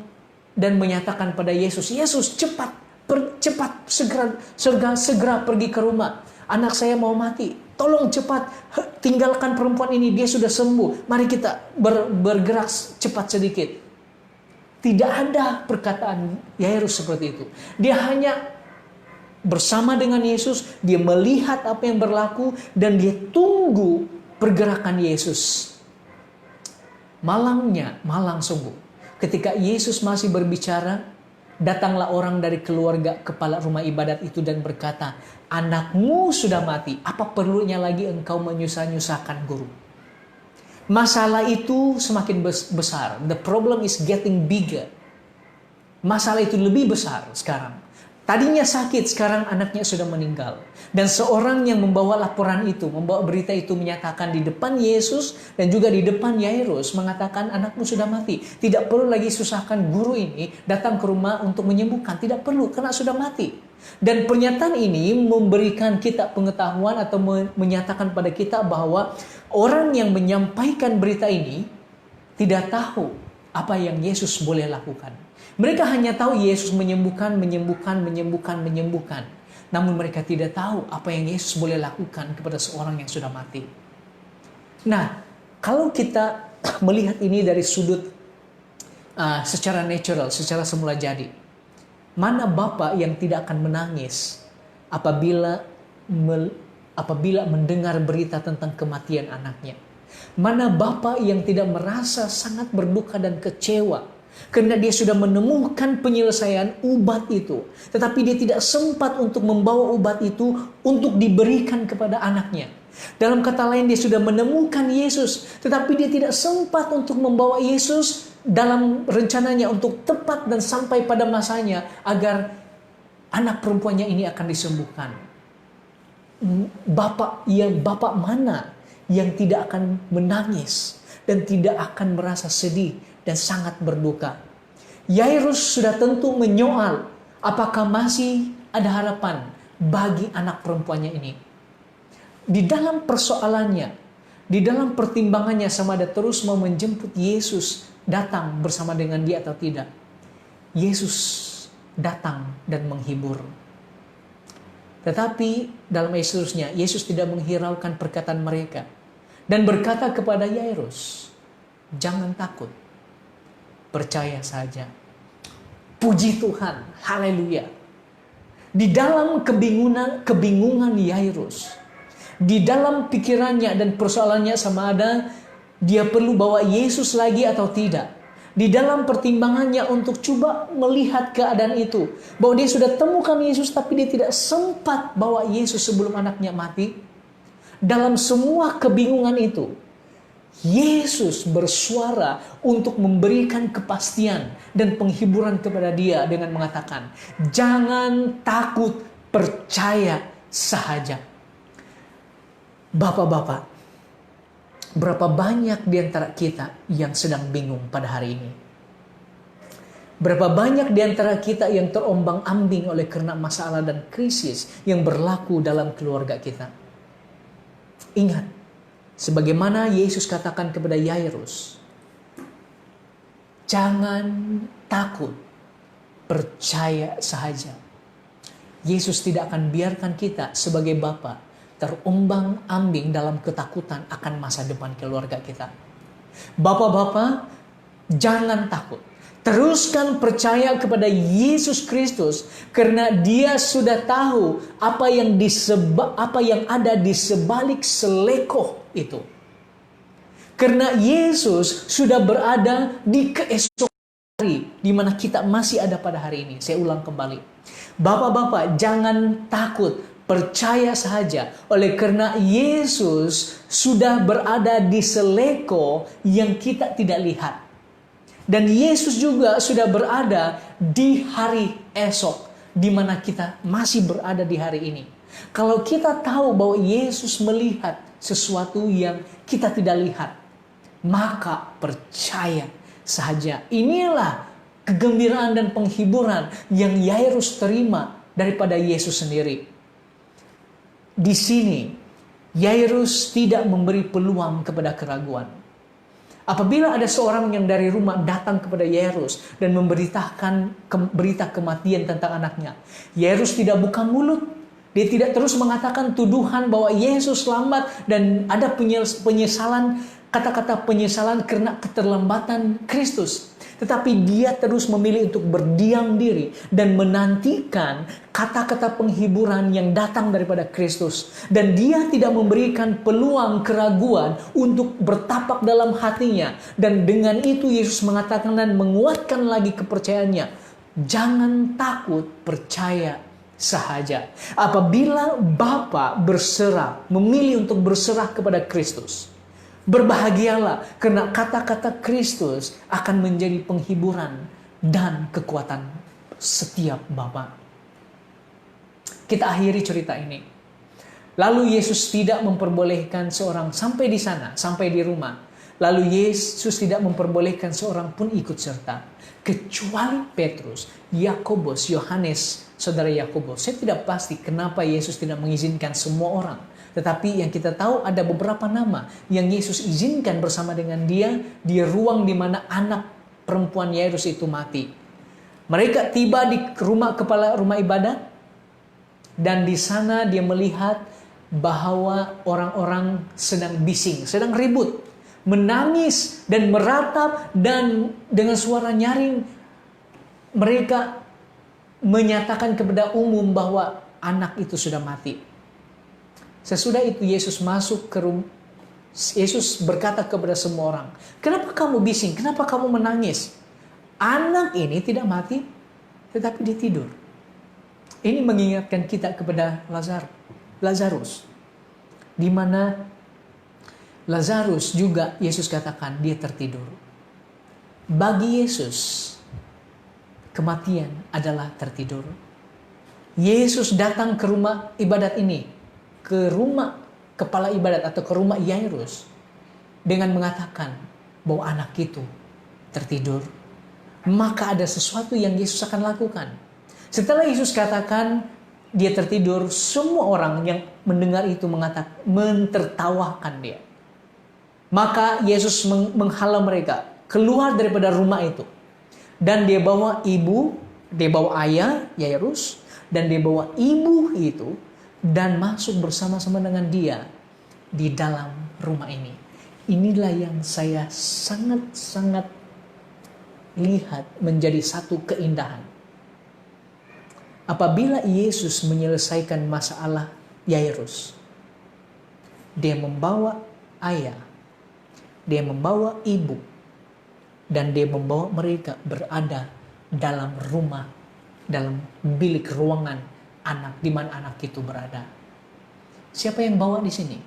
dan menyatakan pada Yesus, Yesus cepat segera pergi ke rumah. Anak saya mau mati. Tolong cepat tinggalkan perempuan ini, dia sudah sembuh. Mari kita bergerak cepat sedikit. Tidak ada perkataan Yairus seperti itu. Dia hanya bersama dengan Yesus, dia melihat apa yang berlaku dan dia tunggu pergerakan Yesus. Malang sungguh. Ketika Yesus masih berbicara, datanglah orang dari keluarga kepala rumah ibadat itu dan berkata, anakmu sudah mati, apa perlunya lagi engkau menyusah-nyusahkan guru? Masalah itu semakin besar. The problem is getting bigger. Masalah itu lebih besar sekarang. Tadinya sakit, sekarang anaknya sudah meninggal. Dan seorang yang membawa laporan itu, membawa berita itu menyatakan di depan Yesus dan juga di depan Yairus, mengatakan anakmu sudah mati. Tidak perlu lagi susahkan guru ini datang ke rumah untuk menyembuhkan. Tidak perlu, karena sudah mati. Dan pernyataan ini memberikan kita pengetahuan atau menyatakan pada kita bahwa orang yang menyampaikan berita ini tidak tahu apa yang Yesus boleh lakukan. Mereka hanya tahu Yesus menyembuhkan. Namun mereka tidak tahu apa yang Yesus boleh lakukan kepada seorang yang sudah mati. Nah, kalau kita melihat ini dari sudut secara natural, secara semula jadi, mana bapak yang tidak akan menangis apabila mendengar berita tentang kematian anaknya? Mana bapak yang tidak merasa sangat berduka dan kecewa karena dia sudah menemukan penyelesaian obat itu, tetapi dia tidak sempat untuk membawa obat itu untuk diberikan kepada anaknya. Dalam kata lain, dia sudah menemukan Yesus, tetapi dia tidak sempat untuk membawa Yesus dalam rencananya untuk tepat dan sampai pada masanya agar anak perempuannya ini akan disembuhkan. Bapak mana yang tidak akan menangis dan tidak akan merasa sedih dan sangat berduka? Yairus sudah tentu menyoal apakah masih ada harapan bagi anak perempuannya ini. di dalam persoalannya, di dalam pertimbangannya sama ada terus mau menjemput Yesus datang bersama dengan dia atau tidak. Yesus datang dan menghibur. Tetapi dalam Yesusnya, Yesus tidak menghiraukan perkataan mereka. Dan berkata kepada Yairus, jangan takut, percaya saja. Puji Tuhan, haleluya. Di dalam kebingungan Yairus, di dalam pikirannya dan persoalannya sama ada dia perlu bawa Yesus lagi atau tidak. Di dalam pertimbangannya untuk coba melihat keadaan itu. Bahwa dia sudah temukan Yesus tapi dia tidak sempat bawa Yesus sebelum anaknya mati. Dalam semua kebingungan itu, Yesus bersuara untuk memberikan kepastian dan penghiburan kepada dia dengan mengatakan, jangan takut, percaya sahaja. Bapak-bapak, berapa banyak di antara kita yang sedang bingung pada hari ini? Berapa banyak di antara kita yang terombang-ambing oleh karena masalah dan krisis yang berlaku dalam keluarga kita? Ingat, sebagaimana Yesus katakan kepada Yairus, jangan takut, percaya sahaja. Yesus tidak akan biarkan kita sebagai Bapa terombang-ambing dalam ketakutan akan masa depan keluarga kita. Bapak-bapak, jangan takut. Teruskan percaya kepada Yesus Kristus karena Dia sudah tahu apa yang ada di sebalik selekoh itu. Karena Yesus sudah berada di keesokan hari di mana kita masih ada pada hari ini. Saya ulang kembali. Bapak-bapak, jangan takut, percaya saja oleh karena Yesus sudah berada di seleko yang kita tidak lihat. Dan Yesus juga sudah berada di hari esok di mana kita masih berada di hari ini. Kalau kita tahu bahwa Yesus melihat sesuatu yang kita tidak lihat, maka percaya saja. Inilah kegembiraan dan penghiburan yang Yairus terima daripada Yesus sendiri. Di sini, Yairus tidak memberi peluang kepada keraguan. Apabila ada seorang yang dari rumah datang kepada Yairus dan memberitakan berita kematian tentang anaknya, Yairus tidak buka mulut. Dia tidak terus mengatakan tuduhan bahwa Yesus lambat dan ada penyesalan, kata-kata penyesalan karena keterlambatan Kristus. Tetapi dia terus memilih untuk berdiam diri dan menantikan kata-kata penghiburan yang datang daripada Kristus. Dan dia tidak memberikan peluang keraguan untuk bertapak dalam hatinya. Dan dengan itu Yesus mengatakan dan menguatkan lagi kepercayaannya. Jangan takut, percaya sahaja. Apabila Bapa berserah, memilih untuk berserah kepada Kristus, berbahagialah karena kata-kata Kristus akan menjadi penghiburan dan kekuatan setiap Bapa. Kita akhiri cerita ini. Lalu Yesus tidak memperbolehkan seorang sampai di sana, sampai di rumah. Lalu Yesus tidak memperbolehkan seorang pun ikut serta. Kecuali Petrus, Yakobus, Yohanes, saudara Yakobus. Saya tidak pasti kenapa Yesus tidak mengizinkan semua orang. Tetapi yang kita tahu ada beberapa nama yang Yesus izinkan bersama dengan dia di ruang di mana anak perempuan Yairus itu mati. Mereka tiba di rumah kepala rumah ibadat dan di sana dia melihat bahwa orang-orang sedang bising, sedang ribut, menangis dan meratap dan dengan suara nyaring mereka menyatakan kepada umum bahwa anak itu sudah mati. Sesudah itu Yesus masuk ke rumah. Yesus berkata kepada semua orang, kenapa kamu bising? Kenapa kamu menangis? Anak ini tidak mati, tetapi dia tidur. Ini mengingatkan kita kepada Lazarus. Di mana Lazarus juga Yesus katakan dia tertidur. Bagi Yesus, kematian adalah tertidur. Yesus datang ke rumah ibadat ini, ke rumah kepala ibadat atau ke rumah Yairus dengan mengatakan bahwa anak itu tertidur. Maka ada sesuatu yang Yesus akan lakukan. Setelah Yesus katakan dia tertidur, semua orang yang mendengar itu mentertawakan dia. Maka Yesus menghalau mereka keluar daripada rumah itu. Dan dia bawa ayah Yairus, dan dia bawa ibu itu, dan masuk bersama-sama dengan dia di dalam rumah ini. Inilah yang saya sangat-sangat lihat menjadi satu keindahan. Apabila Yesus menyelesaikan masalah Yairus, dia membawa ayah, dia membawa ibu, dan dia membawa mereka berada dalam rumah, dalam bilik ruangan anak, di mana anak itu berada. Siapa yang bawa di sini?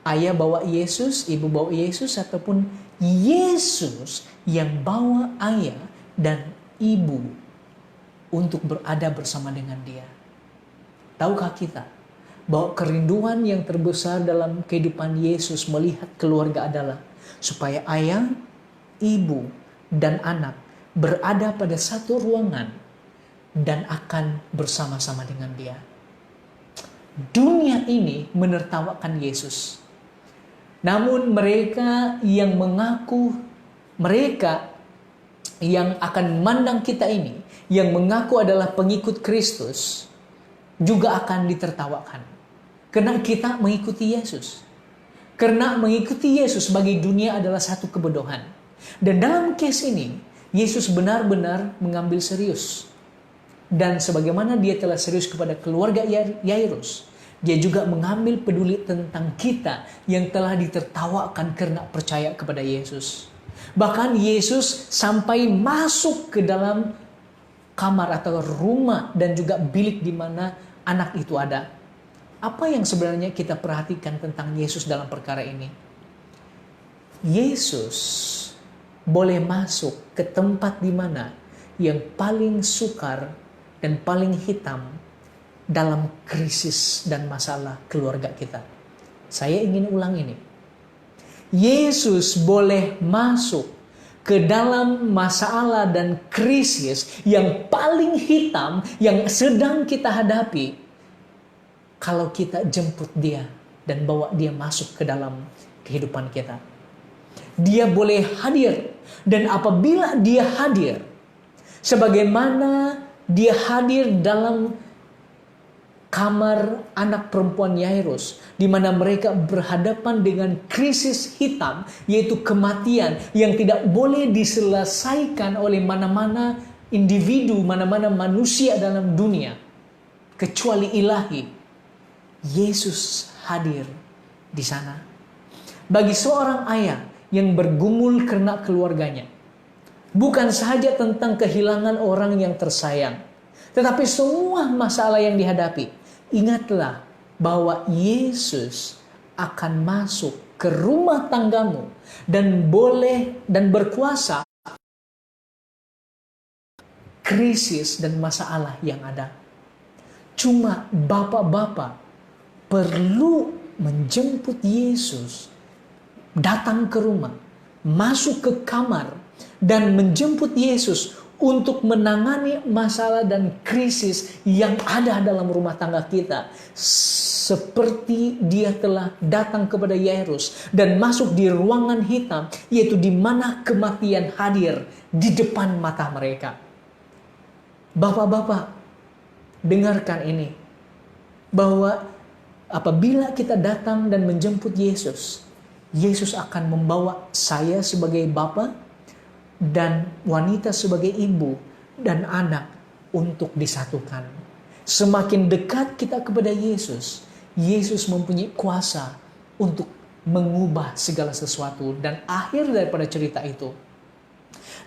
Ayah bawa Yesus, ibu bawa Yesus, ataupun Yesus yang bawa ayah dan ibu untuk berada bersama dengan dia? Tahukah kita bahwa kerinduan yang terbesar dalam kehidupan Yesus melihat keluarga adalah supaya ayah, ibu, dan anak berada pada satu ruangan dan akan bersama-sama dengan dia. Dunia ini menertawakan Yesus. Namun mereka yang mengaku, mereka yang akan memandang kita ini, yang mengaku adalah pengikut Kristus, juga akan ditertawakan. Karena kita mengikuti Yesus. Karena mengikuti Yesus bagi dunia adalah satu kebodohan. Dan dalam case ini, Yesus benar-benar mengambil serius. Dan sebagaimana dia telah serius kepada keluarga Yairus, dia juga mengambil peduli tentang kita yang telah ditertawakan karena percaya kepada Yesus. Bahkan Yesus sampai masuk ke dalam kamar atau rumah dan juga bilik di mana anak itu ada. Apa yang sebenarnya kita perhatikan tentang Yesus dalam perkara ini? Yesus boleh masuk ke tempat di mana yang paling sukar dan paling hitam dalam krisis dan masalah keluarga kita. Saya ingin ulang ini. Yesus boleh masuk ke dalam masalah dan krisis yang paling hitam yang sedang kita hadapi kalau kita jemput dia dan bawa dia masuk ke dalam kehidupan kita. Dia boleh hadir, dan apabila dia hadir, sebagaimana dia hadir dalam kamar anak perempuan Yairus, di mana mereka berhadapan dengan krisis hitam, yaitu kematian yang tidak boleh diselesaikan oleh mana-mana individu, mana-mana manusia dalam dunia, kecuali ilahi. Yesus hadir di sana. Bagi seorang ayah yang bergumul karena keluarganya, bukan saja tentang kehilangan orang yang tersayang, tetapi semua masalah yang dihadapi, ingatlah bahwa Yesus akan masuk ke rumah tanggamu dan boleh dan berkuasa krisis dan masalah yang ada. Cuma bapak-bapak perlu menjemput Yesus datang ke rumah, masuk ke kamar, dan menjemput Yesus untuk menangani masalah dan krisis yang ada dalam rumah tangga kita. Seperti dia telah datang kepada Yairus dan masuk di ruangan hitam, yaitu di mana kematian hadir di depan mata mereka. Bapak-bapak, dengarkan ini, bahwa apabila kita datang dan menjemput Yesus, Yesus akan membawa saya sebagai bapa dan wanita sebagai ibu dan anak untuk disatukan. Semakin dekat kita kepada Yesus, Yesus mempunyai kuasa untuk mengubah segala sesuatu. Dan akhir daripada cerita itu,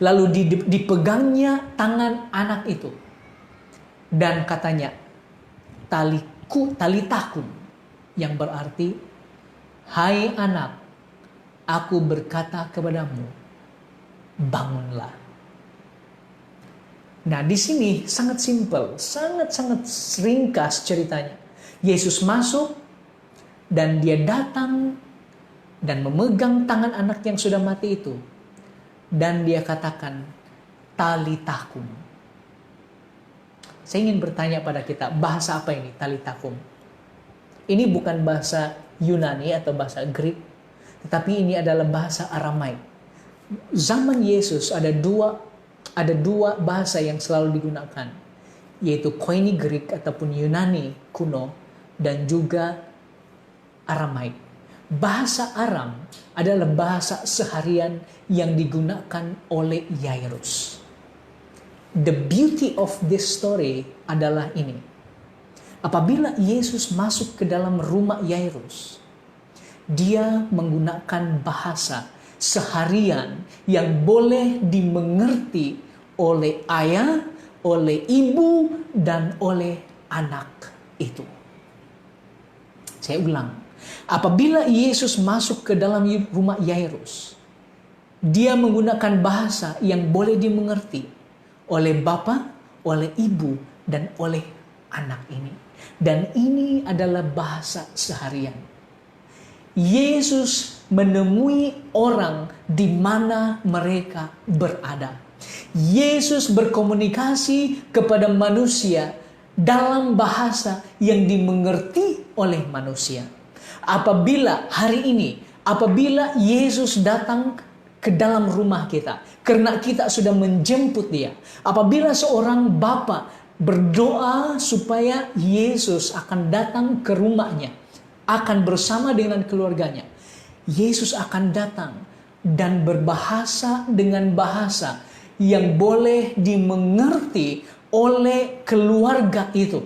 lalu dipegangnya tangan anak itu, dan katanya, talitahkum, yang berarti, hai anak, aku berkata kepadamu, bangunlah. Nah, di sini sangat simpel, sangat ringkas ceritanya. Yesus masuk dan dia datang dan memegang tangan anak yang sudah mati itu, dan dia katakan, talitahkum. Saya ingin bertanya pada kita, bahasa apa ini talitahkum? Ini bukan bahasa Yunani atau bahasa Greek, tetapi ini adalah bahasa Aramaik. Zaman Yesus ada dua bahasa yang selalu digunakan, yaitu Koine Greek ataupun Yunani kuno dan juga Aramaik. Bahasa Aram adalah bahasa seharian yang digunakan oleh Yairus. The beauty of this story adalah ini. Apabila Yesus masuk ke dalam rumah Yairus, dia menggunakan bahasa seharian yang boleh dimengerti oleh ayah, oleh ibu, dan oleh anak itu. Saya ulang. Apabila Yesus masuk ke dalam rumah Yairus, dia menggunakan bahasa yang boleh dimengerti oleh bapa, oleh ibu, dan oleh anak ini. Dan ini adalah bahasa seharian. Yesus menemui orang di mana mereka berada. Yesus berkomunikasi kepada manusia dalam bahasa yang dimengerti oleh manusia. Apabila hari ini, apabila Yesus datang ke dalam rumah kita, karena kita sudah menjemput dia. Apabila seorang bapa berdoa supaya Yesus akan datang ke rumahnya, akan bersama dengan keluarganya, Yesus akan datang dan berbahasa dengan bahasa yang boleh dimengerti oleh keluarga itu.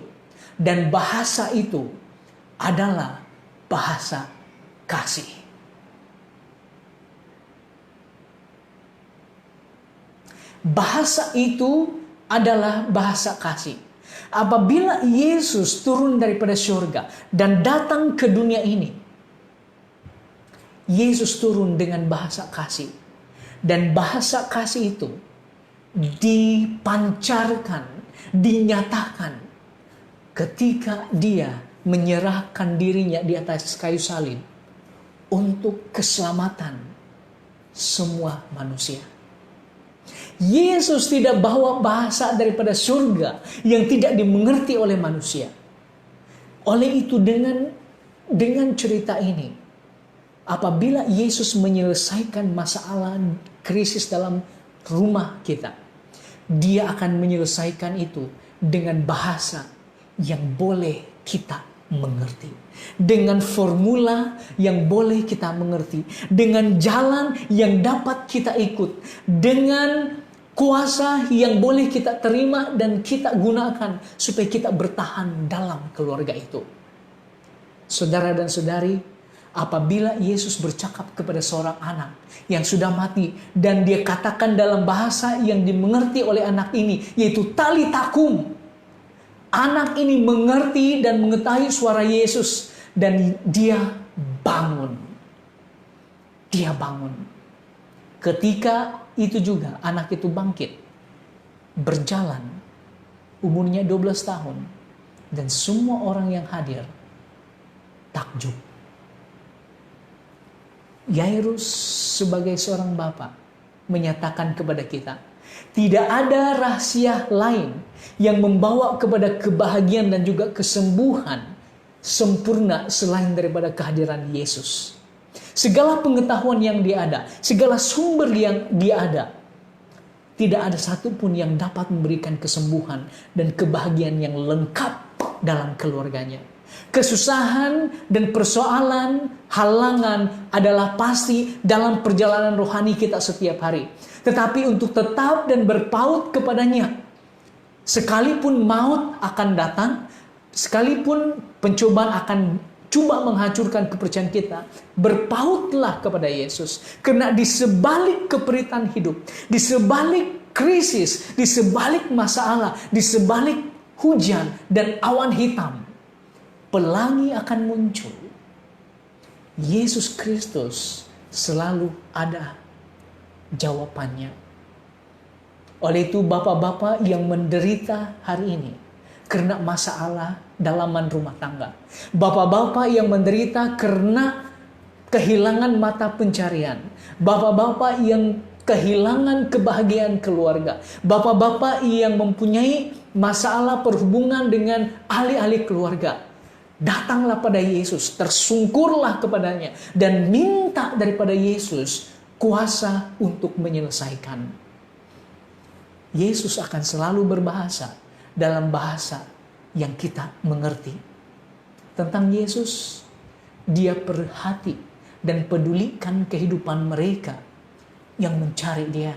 Dan bahasa itu adalah bahasa kasih. Bahasa itu adalah bahasa kasih. Apabila Yesus turun daripada surga dan datang ke dunia ini, Yesus turun dengan bahasa kasih. Dan bahasa kasih itu dipancarkan, dinyatakan ketika dia menyerahkan dirinya di atas kayu salib untuk keselamatan semua manusia. Yesus tidak bawa bahasa daripada surga yang tidak dimengerti oleh manusia. Oleh itu dengan cerita ini, apabila Yesus menyelesaikan masalah krisis dalam rumah kita, dia akan menyelesaikan itu dengan bahasa yang boleh kita mengerti, dengan formula yang boleh kita mengerti, dengan jalan yang dapat kita ikut, dengan kuasa yang boleh kita terima dan kita gunakan supaya kita bertahan dalam keluarga itu. Saudara dan saudari, apabila Yesus bercakap kepada seorang anak yang sudah mati dan dia katakan dalam bahasa yang dimengerti oleh anak ini, yaitu talitakum. Anak ini mengerti dan mengetahui suara Yesus dan dia bangun. Dia bangun. Ketika itu juga anak itu bangkit, berjalan, umurnya 12 tahun, dan semua orang yang hadir takjub. Yairus sebagai seorang bapa menyatakan kepada kita, tidak ada rahasia lain yang membawa kepada kebahagiaan dan juga kesembuhan sempurna selain daripada kehadiran Yesus. Segala pengetahuan yang dia ada, segala sumber yang dia ada, tidak ada satupun yang dapat memberikan kesembuhan dan kebahagiaan yang lengkap dalam keluarganya. Kesusahan dan persoalan, halangan adalah pasti dalam perjalanan rohani kita setiap hari. Tetapi untuk tetap dan berpaut kepadanya, sekalipun maut akan datang, sekalipun pencobaan akan coba menghancurkan kepercayaan kita, berpautlah kepada Yesus. Karena di sebalik keperitan hidup, di sebalik krisis, di sebalik masalah, di sebalik hujan dan awan hitam, pelangi akan muncul. Yesus Kristus selalu ada jawabannya. Oleh itu bapak-bapak yang menderita hari ini karena masalah dalaman rumah tangga, bapak-bapak yang menderita karena kehilangan mata pencarian, bapak-bapak yang kehilangan kebahagiaan keluarga, bapak-bapak yang mempunyai masalah perhubungan dengan ahli-ahli keluarga, Datanglah pada Yesus, tersungkurlah kepadanya, dan minta daripada Yesus kuasa untuk menyelesaikan. Yesus akan selalu berbahasa dalam bahasa yang kita mengerti. Tentang Yesus, Dia perhati dan pedulikan kehidupan mereka yang mencari Dia.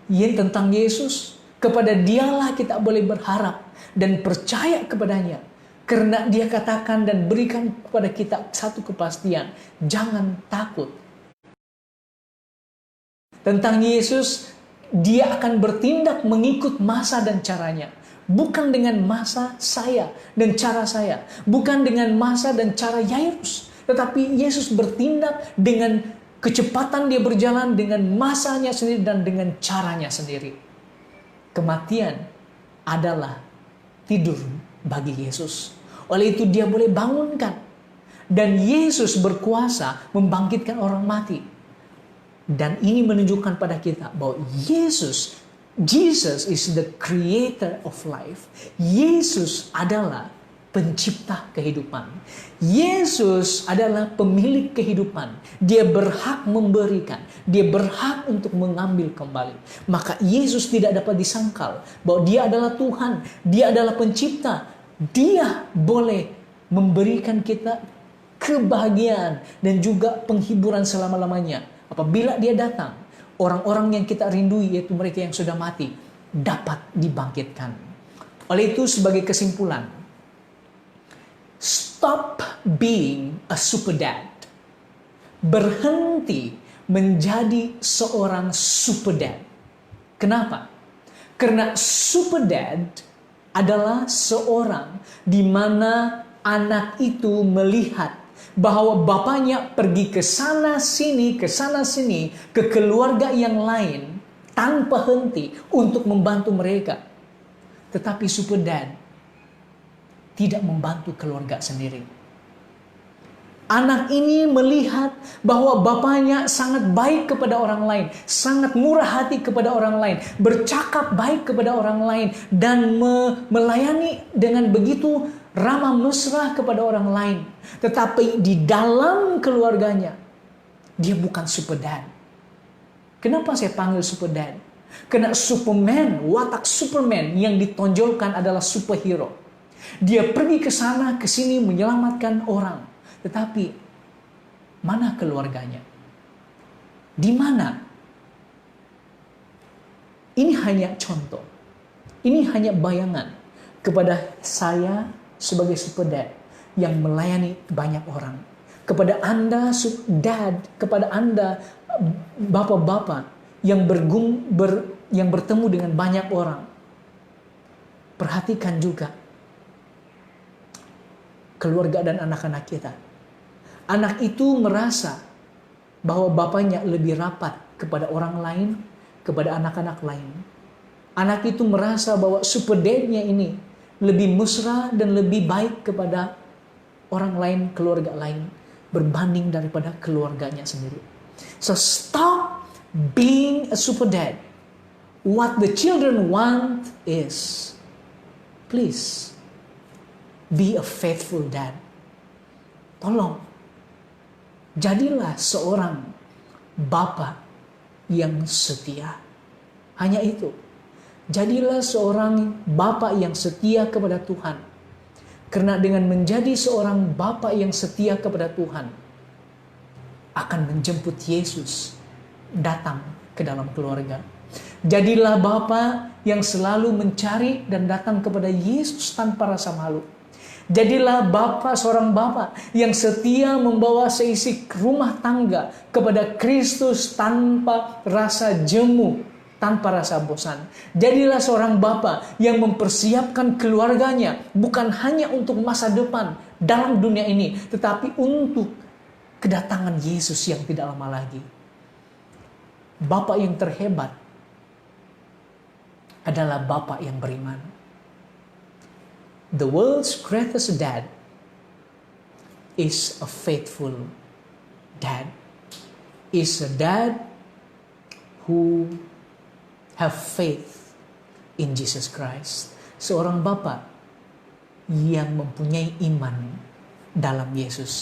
Tentang Yesus, kepada Dialah kita boleh berharap dan percaya kepadanya. Karena Dia katakan dan berikan kepada kita satu kepastian, jangan takut. Tentang Yesus, Dia akan bertindak mengikut masa dan caranya. Bukan dengan masa saya dan cara saya. Bukan dengan masa dan cara Yairus. Tetapi Yesus bertindak dengan kecepatan Dia berjalan, dengan masanya sendiri dan dengan caranya sendiri. Kematian adalah tidur bagi Yesus. Oleh itu Dia boleh bangunkan. Dan Yesus berkuasa membangkitkan orang mati. Dan ini menunjukkan pada kita bahwa Jesus is the creator of life. Yesus adalah pencipta kehidupan. Yesus adalah pemilik kehidupan. Dia berhak memberikan. Dia berhak untuk mengambil kembali. Maka Yesus tidak dapat disangkal bahwa Dia adalah Tuhan. Dia adalah pencipta. Dia boleh memberikan kita kebahagiaan dan juga penghiburan selama-lamanya. Apabila Dia datang, orang-orang yang kita rindui, yaitu mereka yang sudah mati, dapat dibangkitkan. Oleh itu, sebagai kesimpulan, stop being a super dad. Berhenti menjadi seorang super dad. Kenapa? Karena super dad adalah seorang di mana anak itu melihat bahwa bapaknya pergi ke sana sini, ke keluarga yang lain tanpa henti untuk membantu mereka. Tetapi super dad tidak membantu keluarga sendiri. Anak ini melihat bahwa bapaknya sangat baik kepada orang lain, sangat murah hati kepada orang lain, bercakap baik kepada orang lain, dan melayani dengan begitu ramah mesra kepada orang lain. Tetapi di dalam keluarganya, dia bukan super dad. Kenapa saya panggil super dad? Karena Superman, watak Superman yang ditonjolkan adalah superhero. Dia pergi ke sana, ke sini menyelamatkan orang. Tetapi mana keluarganya? Di mana? Ini hanya contoh. Ini hanya bayangan kepada saya sebagai super dad yang melayani banyak orang. Kepada Anda dad, kepada Anda bapak-bapak yang yang bertemu dengan banyak orang. Perhatikan juga keluarga dan anak-anak kita. Anak itu merasa bahwa bapaknya lebih rapat kepada orang lain, kepada anak-anak lain. Anak itu merasa bahwa super dad-nya ini lebih mesra dan lebih baik kepada orang lain, keluarga lain, berbanding daripada keluarganya sendiri. So stop being a super dad. What the children want is, please, be a faithful dad. Tolong, jadilah seorang bapa yang setia. Hanya itu. Jadilah seorang bapa yang setia kepada Tuhan. Karena dengan menjadi seorang bapa yang setia kepada Tuhan, akan menjemput Yesus datang ke dalam keluarga. Jadilah bapa yang selalu mencari dan datang kepada Yesus tanpa rasa malu. Jadilah seorang bapa yang setia membawa seisi rumah tangga kepada Kristus tanpa rasa jemu, tanpa rasa bosan. Jadilah seorang bapa yang mempersiapkan keluarganya bukan hanya untuk masa depan dalam dunia ini, tetapi untuk kedatangan Yesus yang tidak lama lagi. Bapa yang terhebat adalah bapa yang beriman. The world's greatest dad is a faithful dad. Is a dad who have faith in Jesus Christ. Seorang bapa yang mempunyai iman dalam Yesus.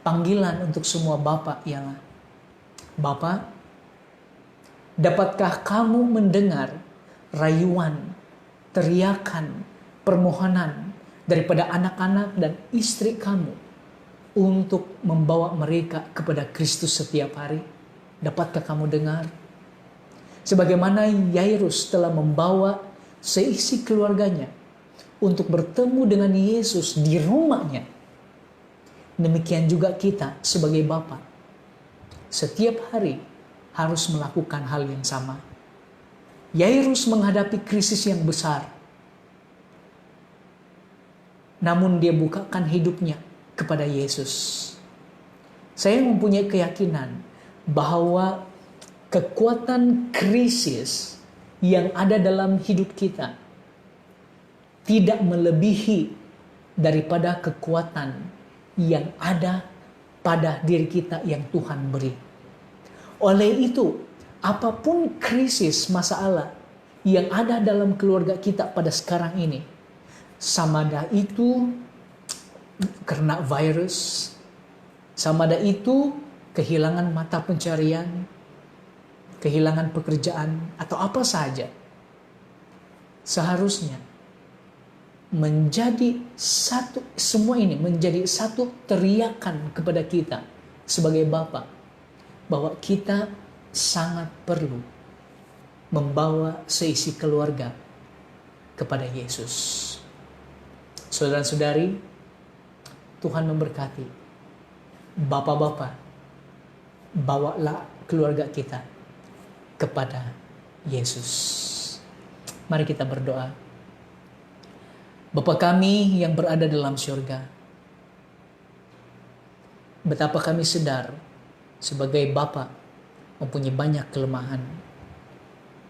Panggilan untuk semua bapak ialah, Bapak, dapatkah kamu mendengar rayuan, teriakan, permohonan daripada anak-anak dan istri kamu untuk membawa mereka kepada Kristus setiap hari? Dapatkah kamu dengar? Sebagaimana Yairus telah membawa seisi keluarganya untuk bertemu dengan Yesus di rumahnya, demikian juga kita sebagai Bapa setiap hari harus melakukan hal yang sama. Yairus menghadapi krisis yang besar, namun dia bukakan hidupnya kepada Yesus. Saya mempunyai keyakinan bahwa kekuatan krisis yang ada dalam hidup kita tidak melebihi daripada kekuatan yang ada pada diri kita yang Tuhan beri. Oleh itu, apapun krisis masalah yang ada dalam keluarga kita pada sekarang ini, samada itu karena virus, samada itu kehilangan mata pencarian, kehilangan pekerjaan, atau apa saja, seharusnya menjadi satu, semua ini menjadi satu teriakan kepada kita sebagai Bapa, bahwa kita sangat perlu membawa seisi keluarga kepada Yesus. Saudara-saudari, Tuhan memberkati. Bapak-bapak, bawalah keluarga kita kepada Yesus. Mari kita berdoa. Bapa kami yang berada dalam surga, betapa kami sadar sebagai Bapa mempunyai banyak kelemahan.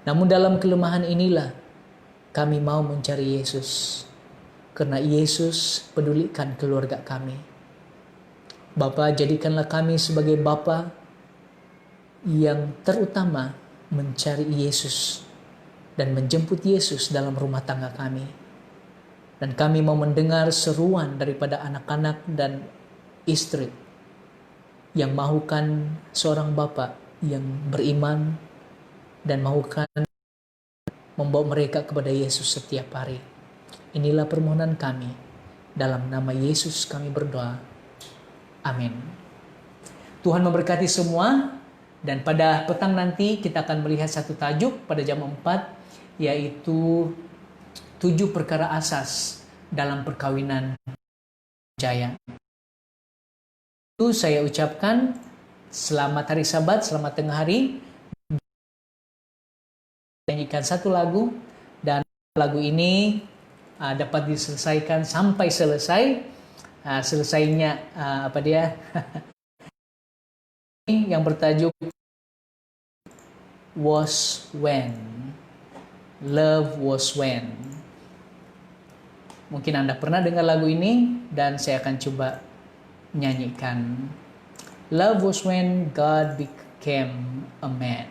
Namun dalam kelemahan inilah kami mau mencari Yesus, karena Yesus pedulikan keluarga kami. Bapa, jadikanlah kami sebagai Bapa yang terutama mencari Yesus dan menjemput Yesus dalam rumah tangga kami. Dan kami mau mendengar seruan daripada anak-anak dan istri yang mahukan seorang Bapa yang beriman dan mahukan membawa mereka kepada Yesus setiap hari. Inilah permohonan kami. Dalam nama Yesus kami berdoa. Amin. Tuhan memberkati semua. Dan pada petang nanti kita akan melihat satu tajuk pada jam 4, yaitu 7 perkara asas dalam perkawinan jaya. Itu saya ucapkan selamat hari Sabat, selamat tengah hari. Nyanyikan satu lagu, dan lagu ini dapat diselesaikan sampai selesai. Selesainya apa dia? Yang bertajuk Was When. Love Was When. Mungkin Anda pernah dengar lagu ini, dan saya akan coba nyanyikan. Love was when God became a man.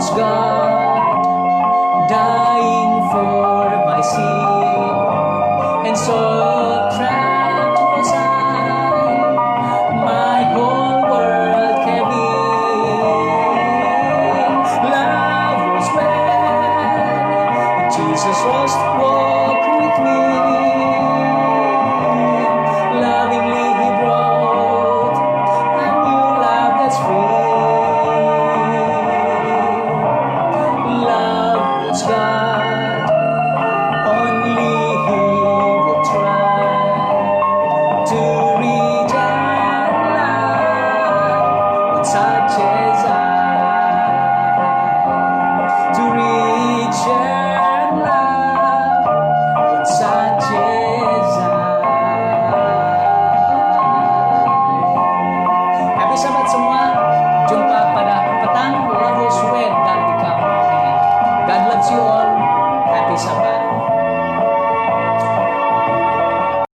was God, dying for my sin, and so trapped was I, my whole world carried. Love was when Jesus was to walk with me. Lovingly He brought a new love that's free. Love was God, only He would try to